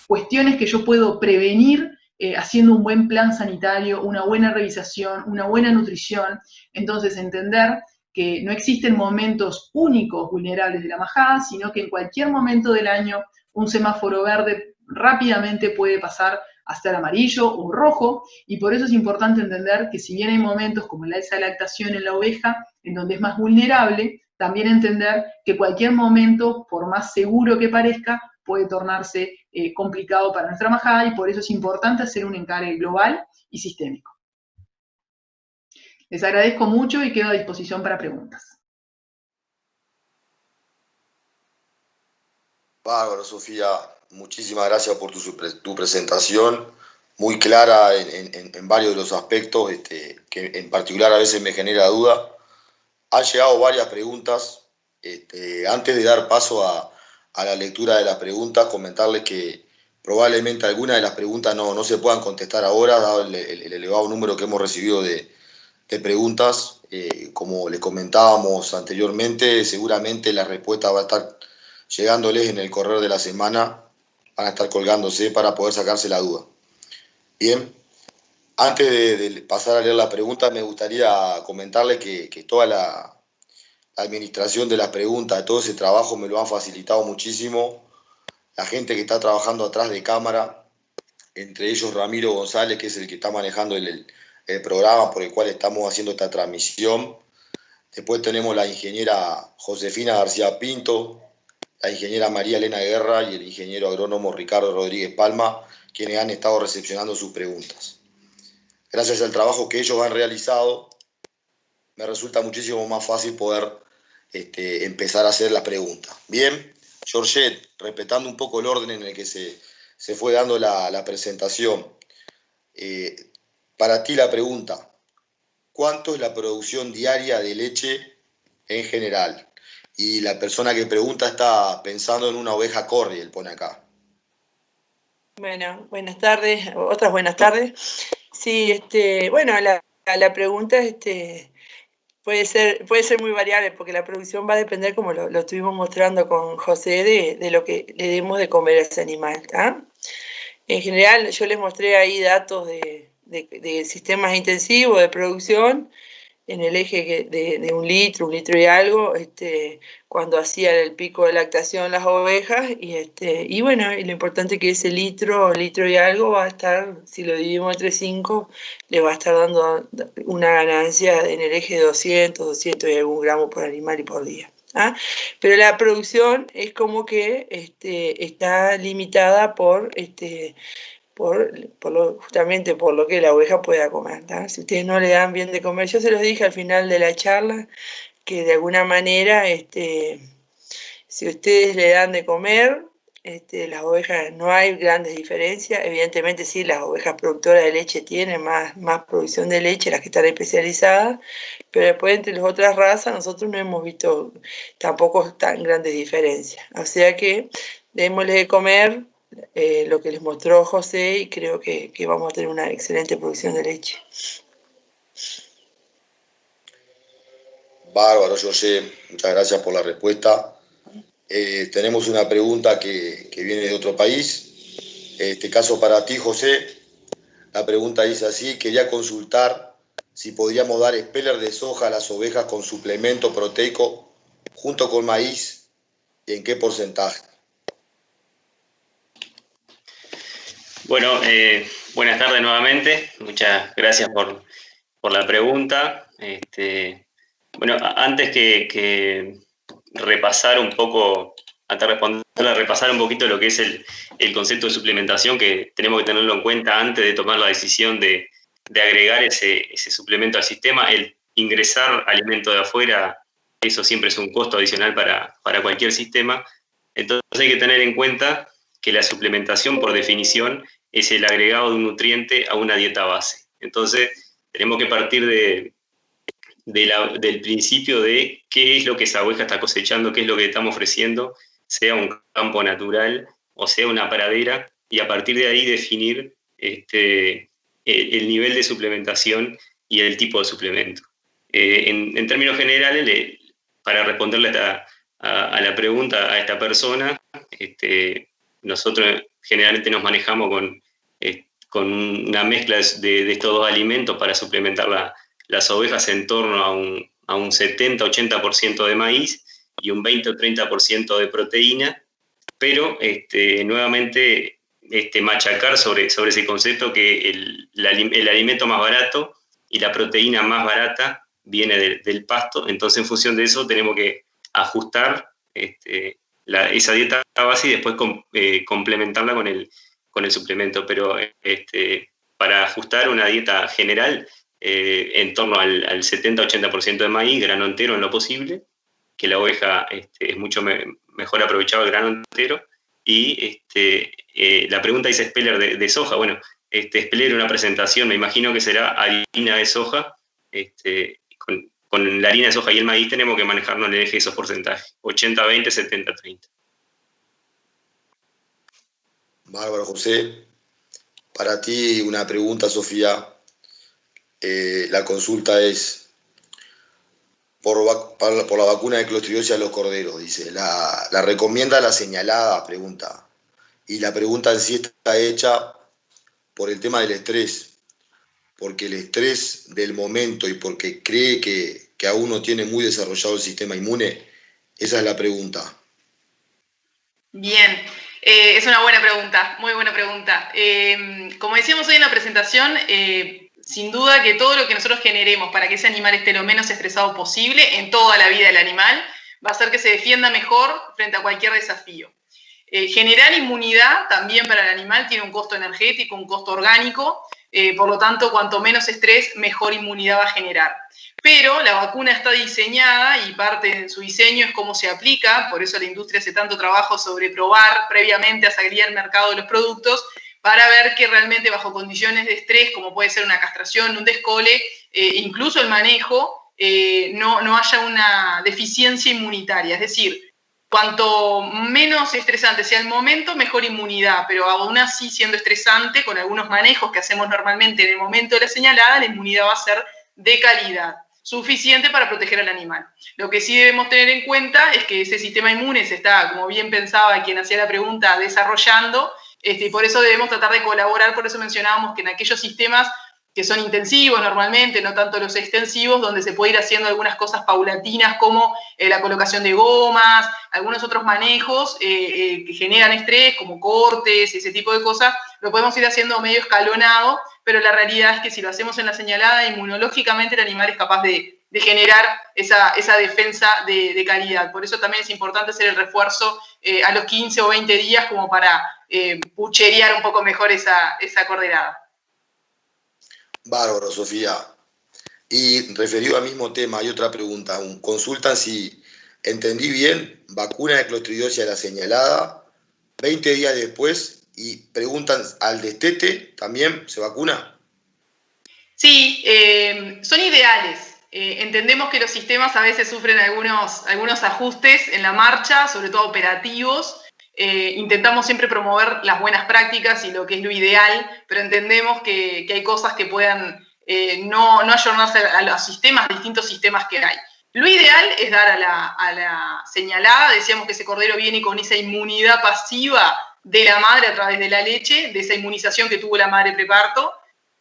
cuestiones que yo puedo prevenir haciendo un buen plan sanitario, una buena revisación, una buena nutrición. Entonces, entender que no existen momentos únicos vulnerables de la majada, sino que en cualquier momento del año un semáforo verde rápidamente puede pasar a ser amarillo o rojo, y por eso es importante entender que si bien hay momentos como la lactación en la oveja, en donde es más vulnerable, también entender que cualquier momento, por más seguro que parezca, puede tornarse complicado para nuestra majada, y por eso es importante hacer un encare global y sistémico. Les agradezco mucho y quedo a disposición para preguntas. Bárbaro, Sofía. Muchísimas gracias por tu presentación, muy clara en varios de los aspectos, que en particular a veces me genera duda. Han llegado varias preguntas. Antes de dar paso a la lectura de las preguntas, comentarles que probablemente algunas de las preguntas no se puedan contestar ahora, dado el elevado número que hemos recibido de preguntas. Como les comentábamos anteriormente, seguramente la respuesta va a estar llegándoles en el correr de la semana, van a estar colgándose para poder sacarse la duda. Bien, antes de pasar a leer la pregunta, me gustaría comentarles que toda la administración de las preguntas, de todo ese trabajo me lo han facilitado muchísimo la gente que está trabajando atrás de cámara, entre ellos Ramiro González, que es el que está manejando el programa por el cual estamos haciendo esta transmisión. Después tenemos la ingeniera Josefina García Pinto, la ingeniera María Elena Guerra y el ingeniero agrónomo Ricardo Rodríguez Palma, quienes han estado recepcionando sus preguntas. Gracias al trabajo que ellos han realizado, me resulta muchísimo más fácil poder empezar a hacer las preguntas. Bien, Georgette, respetando un poco el orden en el que se fue dando la presentación, para ti la pregunta: ¿cuánto es la producción diaria de leche en general? Y la persona que pregunta está pensando en una oveja Corriel, pone acá. Bueno, buenas tardes, otras buenas tardes. Sí, bueno, la pregunta puede ser muy variable, porque la producción va a depender, como lo estuvimos mostrando con José, de lo que le demos de comer a ese animal, ¿tá? En general, yo les mostré ahí datos de sistemas intensivos de producción, en el eje de 1 litro y algo, cuando hacía el pico de lactación las ovejas, y bueno, y lo importante es que ese litro y algo va a estar, si lo dividimos entre 5, le va a estar dando una ganancia en el eje de 200 y algún gramos por animal y por día. ¿Ah? Pero la producción es como que está limitada justamente por lo que la oveja pueda comer, ¿tá? Si ustedes no le dan bien de comer, yo se los dije al final de la charla, que de alguna manera, si ustedes le dan de comer, las ovejas, no hay grandes diferencias. Evidentemente sí, las ovejas productoras de leche tienen más producción de leche, las que están especializadas, pero después entre las otras razas nosotros no hemos visto tampoco tan grandes diferencias. O sea que démosle de comer lo que les mostró José, y creo que vamos a tener una excelente producción de leche. Bárbaro, José, muchas gracias por la respuesta. Tenemos una pregunta que viene de otro país. En este caso para ti, José. La pregunta dice así: quería consultar si podríamos dar speller de soja a las ovejas con suplemento proteico junto con maíz, y en qué porcentaje. Bueno, buenas tardes nuevamente. Muchas gracias por la pregunta. Bueno, antes que repasar un poco, antes de responderla, repasar un poquito lo que es el concepto de suplementación, que tenemos que tenerlo en cuenta antes de tomar la decisión de agregar ese suplemento al sistema. El ingresar alimento de afuera, eso siempre es un costo adicional para cualquier sistema. Entonces hay que tener en cuenta que la suplementación, por definición, es el agregado de un nutriente a una dieta base. Entonces tenemos que partir del principio de qué es lo que esa oveja está cosechando, qué es lo que estamos ofreciendo, sea un campo natural o sea una pradera, y a partir de ahí definir el nivel de suplementación y el tipo de suplemento. En términos generales, para responderle a la pregunta a esta persona, nosotros generalmente nos manejamos con una mezcla de estos dos alimentos para suplementar las ovejas en torno a un 70-80% de maíz y un 20 o 30% de proteína, pero nuevamente machacar sobre ese concepto que el alimento más barato y la proteína más barata viene del pasto. Entonces, en función de eso tenemos que ajustar esa dieta base y después complementarla con el suplemento, pero para ajustar una dieta general, en torno al 70-80% de maíz, grano entero en lo posible, que la oveja es mucho mejor aprovechado el grano entero. Y la pregunta dice Speller de soja. Bueno, Speller, una presentación, me imagino que será harina de soja. Con la harina de soja y el maíz tenemos que manejarnos en el eje de esos porcentajes, 80-20, 70-30. Bárbaro, José. Para ti una pregunta, Sofía. La consulta es por la vacuna de clostridiosis a los corderos, dice. La recomienda la señalada, pregunta. Y la pregunta en sí está hecha por el tema del estrés, porque el estrés del momento y porque cree que aún no tiene muy desarrollado el sistema inmune. Esa es la pregunta. Bien, es una buena pregunta, muy buena pregunta. Como decíamos hoy en la presentación, sin duda que todo lo que nosotros generemos para que ese animal esté lo menos estresado posible en toda la vida del animal va a hacer que se defienda mejor frente a cualquier desafío. Generar inmunidad también para el animal tiene un costo energético, un costo orgánico, por lo tanto, cuanto menos estrés, mejor inmunidad va a generar. Pero la vacuna está diseñada y parte de su diseño es cómo se aplica, por eso la industria hace tanto trabajo sobre probar previamente a salir al mercado de los productos para ver que realmente bajo condiciones de estrés, como puede ser una castración, un descole, incluso el manejo, no haya una deficiencia inmunitaria. Es decir, cuanto menos estresante sea el momento, mejor inmunidad, pero aún así siendo estresante, con algunos manejos que hacemos normalmente en el momento de la señalada, la inmunidad va a ser de calidad, suficiente para proteger al animal. Lo que sí debemos tener en cuenta es que ese sistema inmune se está, como bien pensaba quien hacía la pregunta, desarrollando, y por eso debemos tratar de colaborar, por eso mencionábamos que en aquellos sistemas que son intensivos normalmente, no tanto los extensivos, donde se puede ir haciendo algunas cosas paulatinas como la colocación de gomas, algunos otros manejos que generan estrés, como cortes, ese tipo de cosas, lo podemos ir haciendo medio escalonado, pero la realidad es que si lo hacemos en la señalada, inmunológicamente el animal es capaz de generar esa defensa de calidad. Por eso también es importante hacer el refuerzo a los 15 o 20 días como para pucherear un poco mejor esa corderada. Bárbaro, Sofía. Y referido al mismo tema, hay otra pregunta. Consultan si entendí bien, vacuna de clostridiosis a la señalada, 20 días después, y preguntan, ¿al destete también se vacuna? Sí, son ideales. Entendemos que los sistemas a veces sufren algunos ajustes en la marcha, sobre todo operativos. Intentamos siempre promover las buenas prácticas y lo que es lo ideal, pero entendemos que hay cosas que puedan no ayornarse a los distintos sistemas que hay. Lo ideal es dar a la señalada, decíamos que ese cordero viene con esa inmunidad pasiva de la madre a través de la leche, de esa inmunización que tuvo la madre preparto.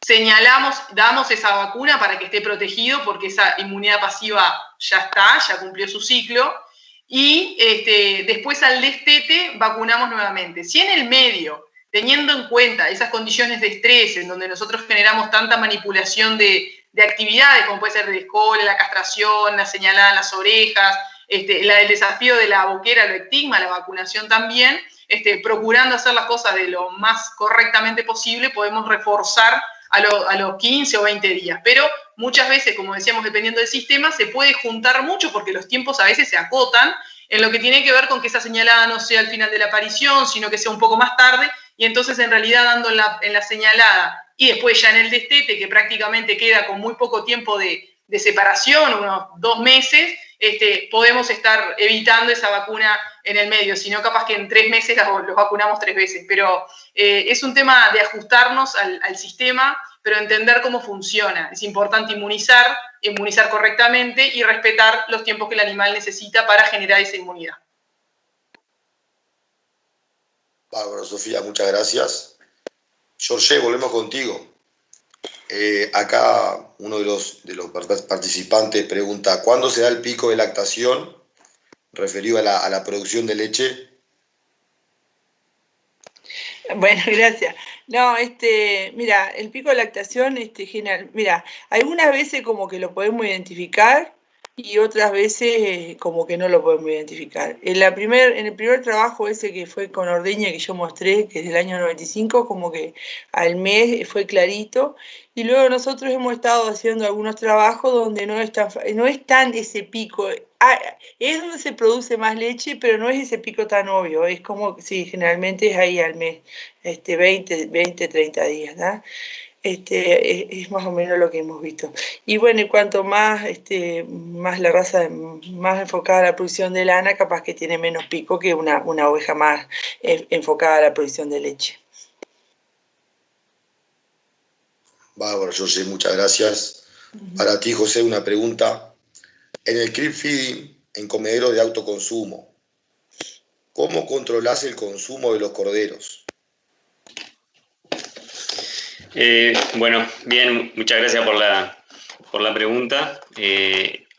Señalamos, damos esa vacuna para que esté protegido porque esa inmunidad pasiva ya cumplió su ciclo. Y después al destete vacunamos nuevamente. Si en el medio, teniendo en cuenta esas condiciones de estrés en donde nosotros generamos tanta manipulación de actividades, como puede ser de escola, la castración, la señalada en las orejas, el desafío de la boquera, el estigma, la vacunación también, procurando hacer las cosas de lo más correctamente posible, podemos reforzar a los 15 o 20 días. Pero muchas veces, como decíamos, dependiendo del sistema, se puede juntar mucho porque los tiempos a veces se acotan en lo que tiene que ver con que esa señalada no sea al final de la aparición, sino que sea un poco más tarde, y entonces en realidad dando en la señalada y después ya en el destete, que prácticamente queda con muy poco tiempo de separación, unos 2 meses, podemos estar evitando esa vacuna en el medio, si no capaz que en 3 meses los vacunamos 3 veces, pero es un tema de ajustarnos al sistema, pero entender cómo funciona. Es importante inmunizar correctamente y respetar los tiempos que el animal necesita para generar esa inmunidad. Bárbaro, Sofía, muchas gracias. Jorge, volvemos contigo. Acá uno de los participantes pregunta, ¿cuándo se da el pico de lactación referido a la producción de leche? Bueno, gracias. No, mira, el pico de lactación, general, mira, algunas veces como que lo podemos identificar y otras veces como que no lo podemos identificar. En el primer trabajo ese que fue con ordeña que yo mostré, que es del año 95, como que al mes fue clarito, y luego nosotros hemos estado haciendo algunos trabajos donde no es tan ese pico. Es donde se produce más leche, pero no es ese pico tan obvio, es como, sí, generalmente es ahí al mes, 20, 30 días, ¿no? Es más o menos lo que hemos visto. Y bueno, y cuanto más, más la raza más enfocada a la producción de lana, capaz que tiene menos pico que una oveja más enfocada a la producción de leche. Bárbaro, Jorge, muchas gracias. Para ti, José, una pregunta. En el creep feeding, en comederos de autoconsumo, ¿cómo controlás el consumo de los corderos? Bueno, bien, muchas gracias por la pregunta.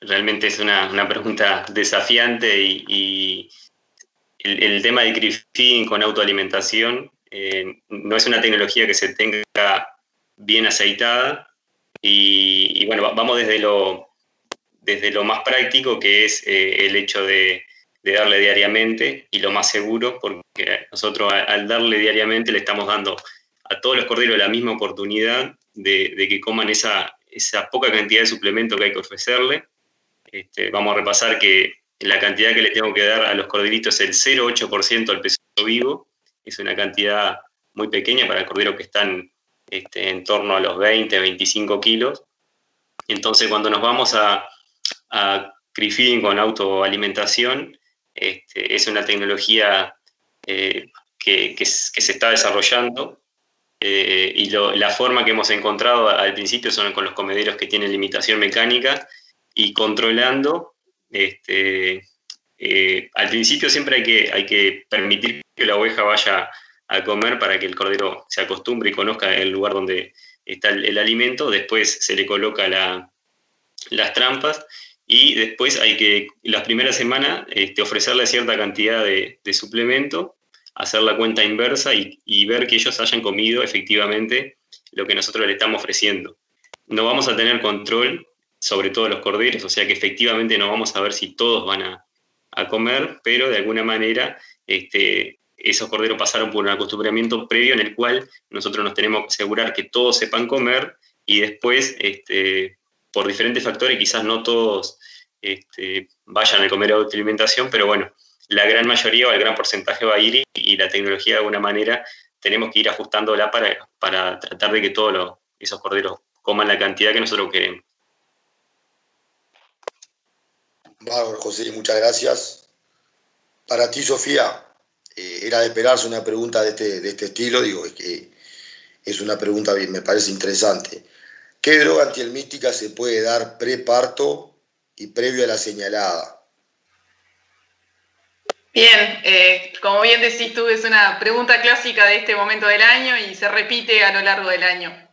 Realmente es una pregunta desafiante y el tema de creep feeding con autoalimentación no es una tecnología que se tenga bien aceitada y bueno, vamos desde lo más práctico, que es el hecho de darle diariamente, y lo más seguro, porque nosotros al darle diariamente le estamos dando a todos los corderos la misma oportunidad de que coman esa poca cantidad de suplemento que hay que ofrecerle. Vamos a repasar que la cantidad que le tengo que dar a los corderitos es el 0,8% del peso vivo. Es una cantidad muy pequeña para corderos que están en torno a los 20, 25 kilos. Entonces, cuando nos vamos a creep feeding con autoalimentación, es una tecnología que se está desarrollando, y la forma que hemos encontrado al principio son con los comederos que tienen limitación mecánica y controlando. Al principio siempre hay que permitir que la oveja vaya a comer para que el cordero se acostumbre y conozca el lugar donde está el alimento. Después se le coloca las trampas y después hay que, las primeras semanas, ofrecerle cierta cantidad de suplemento, hacer la cuenta inversa y ver que ellos hayan comido efectivamente lo que nosotros le estamos ofreciendo. No vamos a tener control sobre todos los corderos, o sea que efectivamente no vamos a ver si todos van a comer, pero de alguna manera esos corderos pasaron por un acostumbramiento previo en el cual nosotros nos tenemos que asegurar que todos sepan comer, y después, por diferentes factores, quizás no todos vayan a comer autoalimentación, pero bueno, la gran mayoría o el gran porcentaje va a ir, y la tecnología de alguna manera tenemos que ir ajustándola para tratar de que todos esos corderos coman la cantidad que nosotros queremos. Bárbaro, José, muchas gracias. Para ti, Sofía, era de esperarse una pregunta de este estilo, digo, es que es una pregunta bien, me parece interesante. ¿Qué droga antihelmíntica se puede dar preparto y previo a la señalada? Bien, como bien decís tú, es una pregunta clásica de este momento del año y se repite a lo largo del año.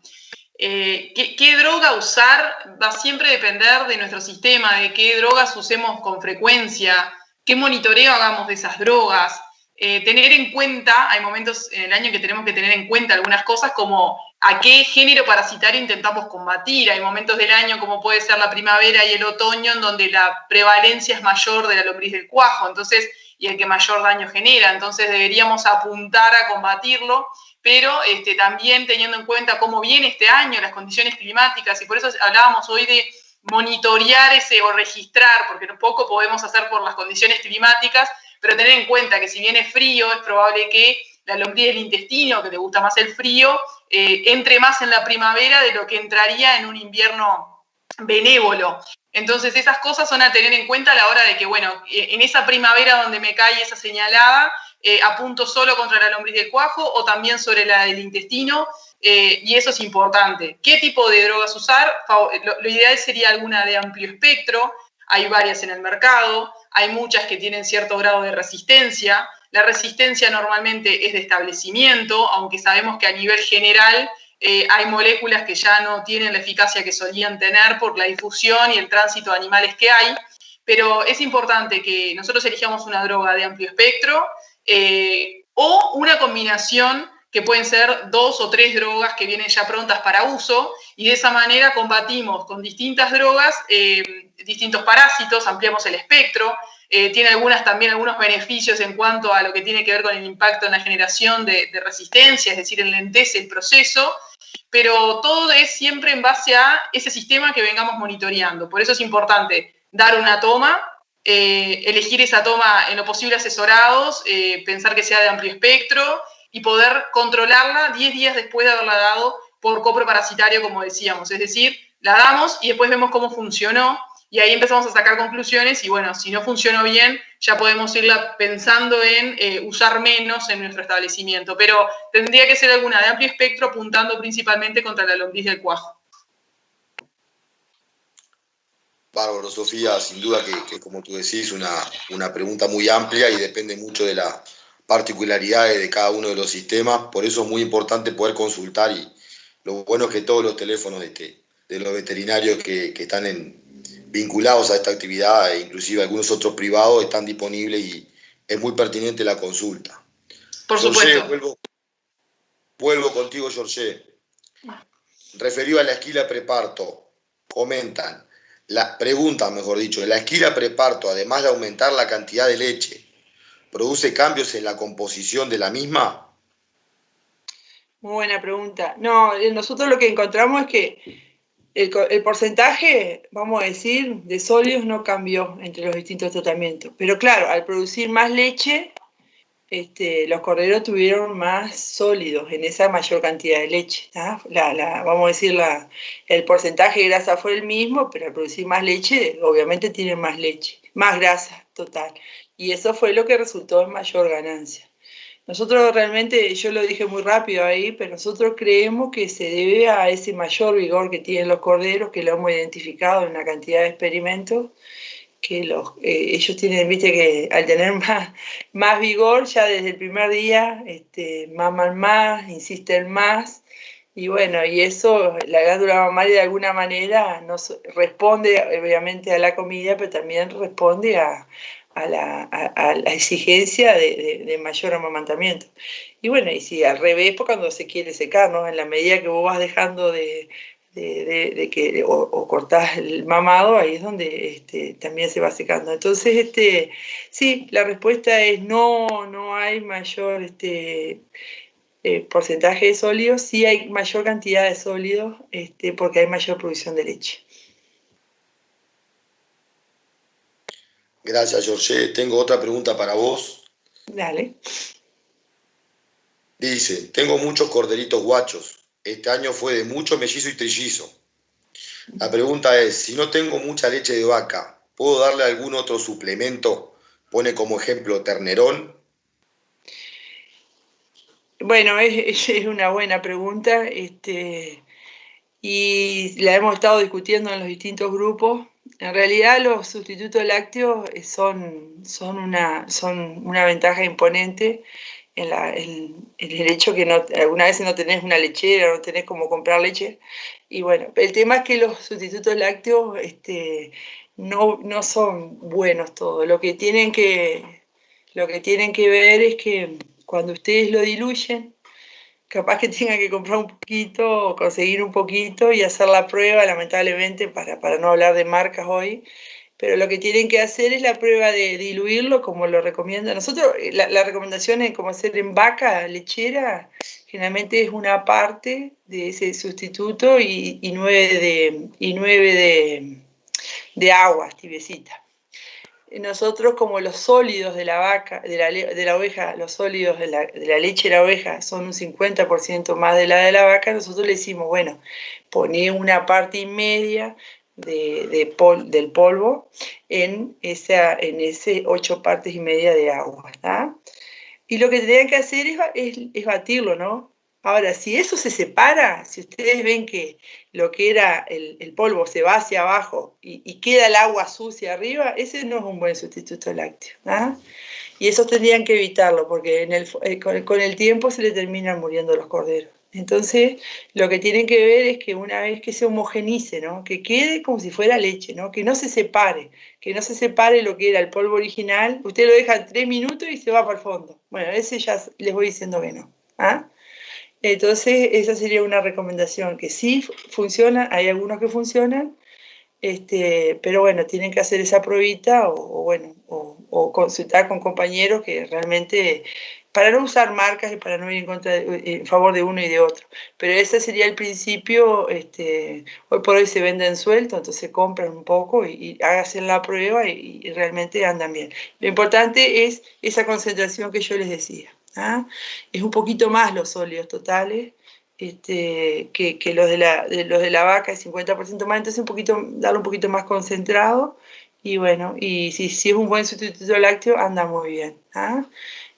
¿Qué droga usar? Va siempre a depender de nuestro sistema, de qué drogas usemos con frecuencia, qué monitoreo hagamos de esas drogas. Tener en cuenta, hay momentos en el año que tenemos que tener en cuenta algunas cosas, como a qué género parasitario intentamos combatir. Hay momentos del año, como puede ser la primavera y el otoño, en donde la prevalencia es mayor de la lombriz del cuajo, entonces, y el que mayor daño genera. Entonces deberíamos apuntar a combatirlo, pero también teniendo en cuenta cómo viene este año, las condiciones climáticas, y por eso hablábamos hoy de monitorear o registrar, porque poco podemos hacer por las condiciones climáticas, pero tener en cuenta que si viene frío, es probable que la lombriz del intestino, que le gusta más el frío, entre más en la primavera de lo que entraría en un invierno benévolo. Entonces esas cosas son a tener en cuenta a la hora de que, bueno, en esa primavera donde me cae esa señalada, apunto solo contra la lombriz del cuajo o también sobre la del intestino, y eso es importante. ¿Qué tipo de drogas usar? Lo ideal sería alguna de amplio espectro. Hay varias en el mercado, hay muchas que tienen cierto grado de resistencia. La resistencia normalmente es de establecimiento, aunque sabemos que a nivel general hay moléculas que ya no tienen la eficacia que solían tener por la difusión y el tránsito de animales que hay, pero es importante que nosotros elijamos una droga de amplio espectro o una combinación que pueden ser 2 o 3 drogas que vienen ya prontas para uso, y de esa manera combatimos con distintas drogas distintos parásitos, ampliamos el espectro. Tiene también algunos beneficios en cuanto a lo que tiene que ver con el impacto en la generación de resistencia, es decir, enlentece el proceso, pero todo es siempre en base a ese sistema que vengamos monitoreando. Por eso es importante dar una toma, elegir esa toma en lo posible asesorados, pensar que sea de amplio espectro y poder controlarla 10 días después de haberla dado por coproparasitario, como decíamos. Es decir, la damos y después vemos cómo funcionó, y ahí empezamos a sacar conclusiones, y bueno, si no funcionó bien, ya podemos irla pensando en usar menos en nuestro establecimiento, pero tendría que ser alguna de amplio espectro, apuntando principalmente contra la lombriz del cuajo. Bárbaro, Sofía, sin duda que como tú decís, una pregunta muy amplia y depende mucho de las particularidades de cada uno de los sistemas, por eso es muy importante poder consultar, y lo bueno es que todos los teléfonos de los veterinarios que están vinculados a esta actividad, e inclusive algunos otros privados, están disponibles y es muy pertinente la consulta. Por supuesto. Vuelvo contigo, George. Referido a la esquila preparto, preguntan, mejor dicho, ¿la esquila preparto, además de aumentar la cantidad de leche, produce cambios en la composición de la misma? Muy buena pregunta. No, nosotros lo que encontramos es que el porcentaje, vamos a decir, de sólidos no cambió entre los distintos tratamientos. Pero claro, al producir más leche, los corderos tuvieron más sólidos en esa mayor cantidad de leche. Vamos a decir, el porcentaje de grasa fue el mismo, pero al producir más leche, obviamente tienen más leche, más grasa total. Y eso fue lo que resultó en mayor ganancia. Nosotros realmente, yo lo dije muy rápido ahí, pero nosotros creemos que se debe a ese mayor vigor que tienen los corderos, que lo hemos identificado en una cantidad de experimentos, que ellos tienen, viste, que al tener más vigor, ya desde el primer día, maman más, insisten más, y bueno, y eso, la glándula mamaria de alguna manera nos responde obviamente a la comida, pero también responde a la exigencia de mayor amamantamiento. Y bueno, y si al revés, pues cuando se quiere secar, ¿no? En la medida que vos vas dejando o cortás el mamado, ahí es donde también se va secando. Entonces, sí, la respuesta es no hay mayor porcentaje de sólidos, sí hay mayor cantidad de sólidos, porque hay mayor producción de leche. Gracias, George. Tengo otra pregunta para vos. Dale. Dice, tengo muchos corderitos guachos. Este año fue de mucho mellizo y trillizo. La pregunta es, si no tengo mucha leche de vaca, ¿puedo darle algún otro suplemento? Pone como ejemplo ternerón. Bueno, es una buena pregunta, y la hemos estado discutiendo en los distintos grupos. En realidad los sustitutos lácteos son una ventaja imponente en el hecho que algunas veces no tenés una lechera, no tenés cómo comprar leche. Y bueno, el tema es que los sustitutos lácteos no son buenos todos. Lo que tienen que ver es que cuando ustedes lo diluyen, capaz que tengan que comprar un poquito o conseguir un poquito y hacer la prueba, lamentablemente, para no hablar de marcas hoy. Pero lo que tienen que hacer es la prueba de diluirlo, como lo recomienda. Nosotros, la recomendación es como hacer en vaca lechera, generalmente es una parte de ese sustituto y 9 de agua tibiecita. Nosotros, como los sólidos de la vaca, de la oveja, los sólidos de la leche de la oveja son un 50% más de la vaca, nosotros le decimos, bueno, poné una parte y media del polvo en ese 8 partes y media de agua, ¿tá? Y lo que tendrían que hacer es batirlo, ¿no? Ahora, si eso se separa, si ustedes ven que lo que era el polvo se va hacia abajo y queda el agua sucia arriba, ese no es un buen sustituto lácteo, ¿ah? Y eso tendrían que evitarlo, porque con el tiempo se le terminan muriendo los corderos. Entonces, lo que tienen que ver es que una vez que se homogenice, ¿no? Que quede como si fuera leche, ¿no? Que no se separe lo que era el polvo original. Usted lo deja 3 minutos y se va para el fondo. Bueno, ese ya les voy diciendo que no, ¿ah? Entonces, esa sería una recomendación, que sí funciona, hay algunos que funcionan, pero bueno, tienen que hacer esa pruebita o consultar con compañeros que realmente, para no usar marcas y para no ir en favor de uno y de otro. Pero ese sería el principio. Hoy por hoy se venden sueltos, entonces compran un poco y hacen la prueba y realmente andan bien. Lo importante es esa concentración que yo les decía, ¿ah? Es un poquito más los sólidos totales, que los de la vaca, es 50% más, entonces darlo un poquito más concentrado, y bueno, y si es un buen sustituto lácteo, anda muy bien, ¿ah?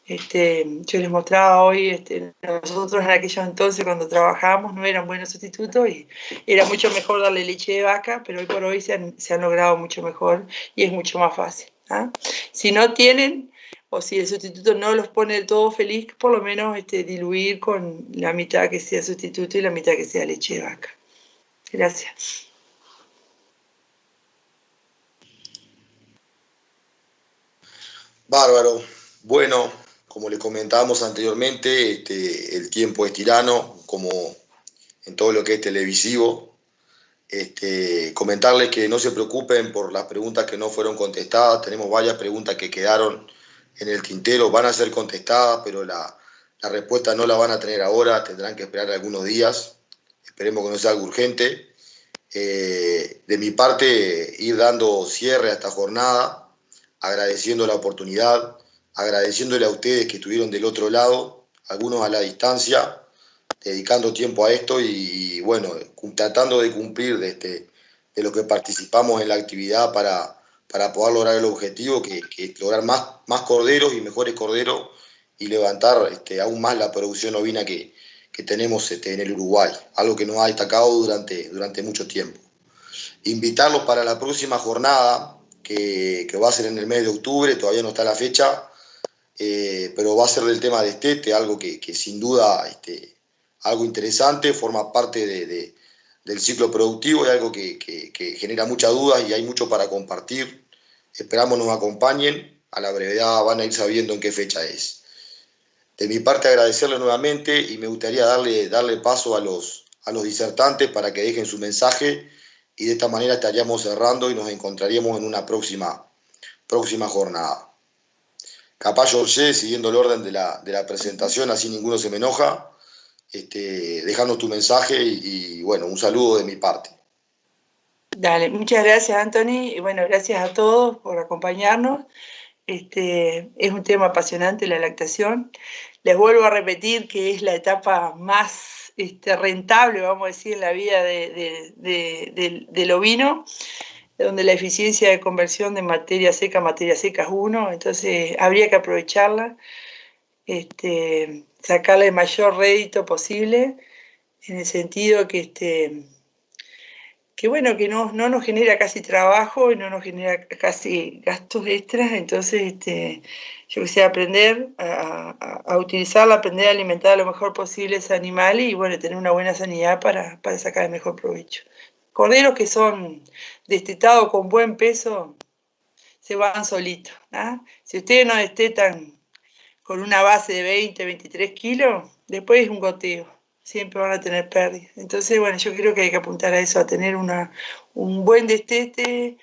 Yo les mostraba hoy, nosotros en aquellos entonces cuando trabajábamos no eran buenos sustitutos y era mucho mejor darle leche de vaca, pero hoy por hoy se han logrado mucho mejor y es mucho más fácil, ¿ah? Si no tienen, o si el sustituto no los pone del todo feliz, por lo menos diluir con la mitad que sea sustituto y la mitad que sea leche de vaca. Gracias. Bárbaro. Bueno, como le comentábamos anteriormente, el tiempo es tirano, como en todo lo que es televisivo. Comentarles que no se preocupen por las preguntas que no fueron contestadas. Tenemos varias preguntas que quedaron en el tintero, van a ser contestadas, pero la respuesta no la van a tener ahora, tendrán que esperar algunos días. Esperemos que no sea algo urgente. De mi parte, ir dando cierre a esta jornada, agradeciendo la oportunidad, agradeciéndole a ustedes que estuvieron del otro lado, algunos a la distancia, dedicando tiempo a esto y bueno, tratando de cumplir de lo que participamos en la actividad para poder lograr el objetivo, que es lograr más corderos y mejores corderos y levantar aún más la producción ovina que tenemos en el Uruguay, algo que nos ha destacado durante mucho tiempo. Invitarlos para la próxima jornada, que va a ser en el mes de octubre, todavía no está la fecha, pero va a ser del tema de destete, algo que sin duda algo interesante, forma parte del ciclo productivo y algo que genera muchas dudas y hay mucho para compartir. Esperamos nos acompañen, a la brevedad van a ir sabiendo en qué fecha es. De mi parte agradecerle nuevamente y me gustaría darle paso a los disertantes para que dejen su mensaje y de esta manera estaríamos cerrando y nos encontraríamos en una próxima jornada. Capaz, Jorge, siguiendo el orden de la presentación, así ninguno se me enoja, dejando tu mensaje y bueno, un saludo de mi parte. Dale, muchas gracias, Anthony, y bueno, gracias a todos por acompañarnos. Es un tema apasionante, la lactación. Les vuelvo a repetir que es la etapa más rentable, vamos a decir, en la vida del ovino, donde la eficiencia de conversión de materia seca a materia seca es 1, entonces habría que aprovecharla, sacarle el mayor rédito posible, en el sentido que bueno, que no nos genera casi trabajo y no nos genera casi gastos extras, entonces yo quisiera aprender a utilizarla, aprender a alimentar lo mejor posible ese animal y bueno, tener una buena sanidad para sacar el mejor provecho. Corderos que son destetados con buen peso se van solitos, ¿ah? Si ustedes no destetan con una base de 20, 23 kilos, después es un goteo, siempre van a tener pérdidas. Entonces, bueno, yo creo que hay que apuntar a eso, a tener un buen destete.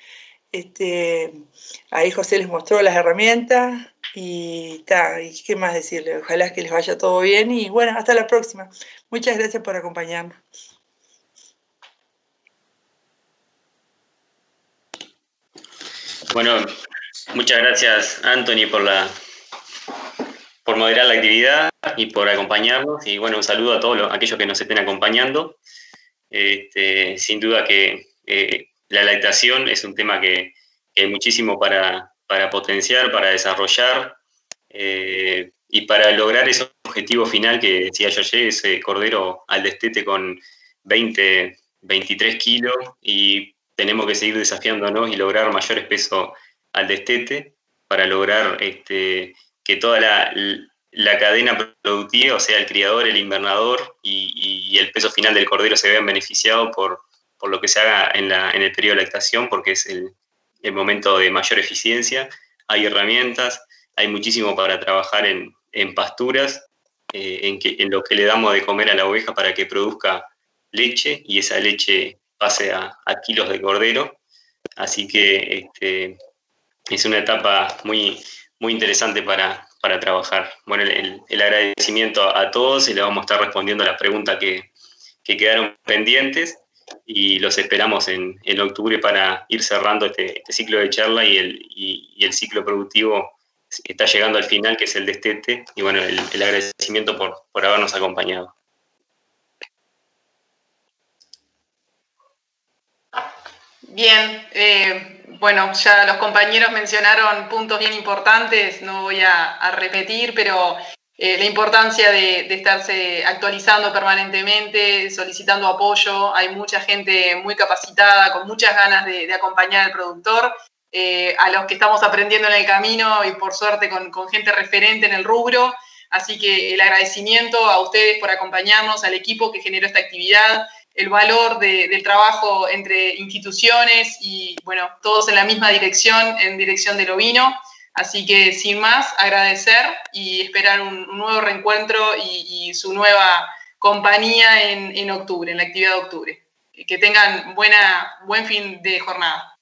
Ahí José les mostró las herramientas y qué más decirle, ojalá que les vaya todo bien y bueno, hasta la próxima. Muchas gracias por acompañarnos. Bueno, muchas gracias, Anthony, por moderar la actividad y por acompañarnos. Y bueno, un saludo a todos aquellos que nos estén acompañando. Sin duda que la lactación es un tema que hay muchísimo para potenciar, para desarrollar y para lograr ese objetivo final que decía yo, ese cordero al destete con 20, 23 kilos, y tenemos que seguir desafiándonos y lograr mayores pesos al destete para lograr que toda la cadena productiva, o sea, el criador, el invernador y el peso final del cordero se vean beneficiados por lo que se haga en el periodo de lactación, porque es el momento de mayor eficiencia. Hay herramientas, hay muchísimo para trabajar en pasturas, en lo que le damos de comer a la oveja para que produzca leche y esa leche pase a kilos de cordero. Así que es una etapa muy, muy interesante para trabajar. Bueno, el agradecimiento a todos y le vamos a estar respondiendo a las preguntas que quedaron pendientes y los esperamos en octubre para ir cerrando este ciclo de charla y el ciclo productivo está llegando al final, que es el destete, y bueno, el agradecimiento por habernos acompañado. Bien, bueno, ya los compañeros mencionaron puntos bien importantes, no voy a repetir, pero la importancia de estarse actualizando permanentemente, solicitando apoyo. Hay mucha gente muy capacitada, con muchas ganas de acompañar al productor, a los que estamos aprendiendo en el camino y por suerte con gente referente en el rubro. Así que el agradecimiento a ustedes por acompañarnos, al equipo que generó esta actividad, el valor del trabajo entre instituciones y, bueno, todos en la misma dirección, en dirección del ovino. Así que, sin más, agradecer y esperar un nuevo reencuentro y su nueva compañía en octubre, en la actividad de octubre. Que tengan buen fin de jornada.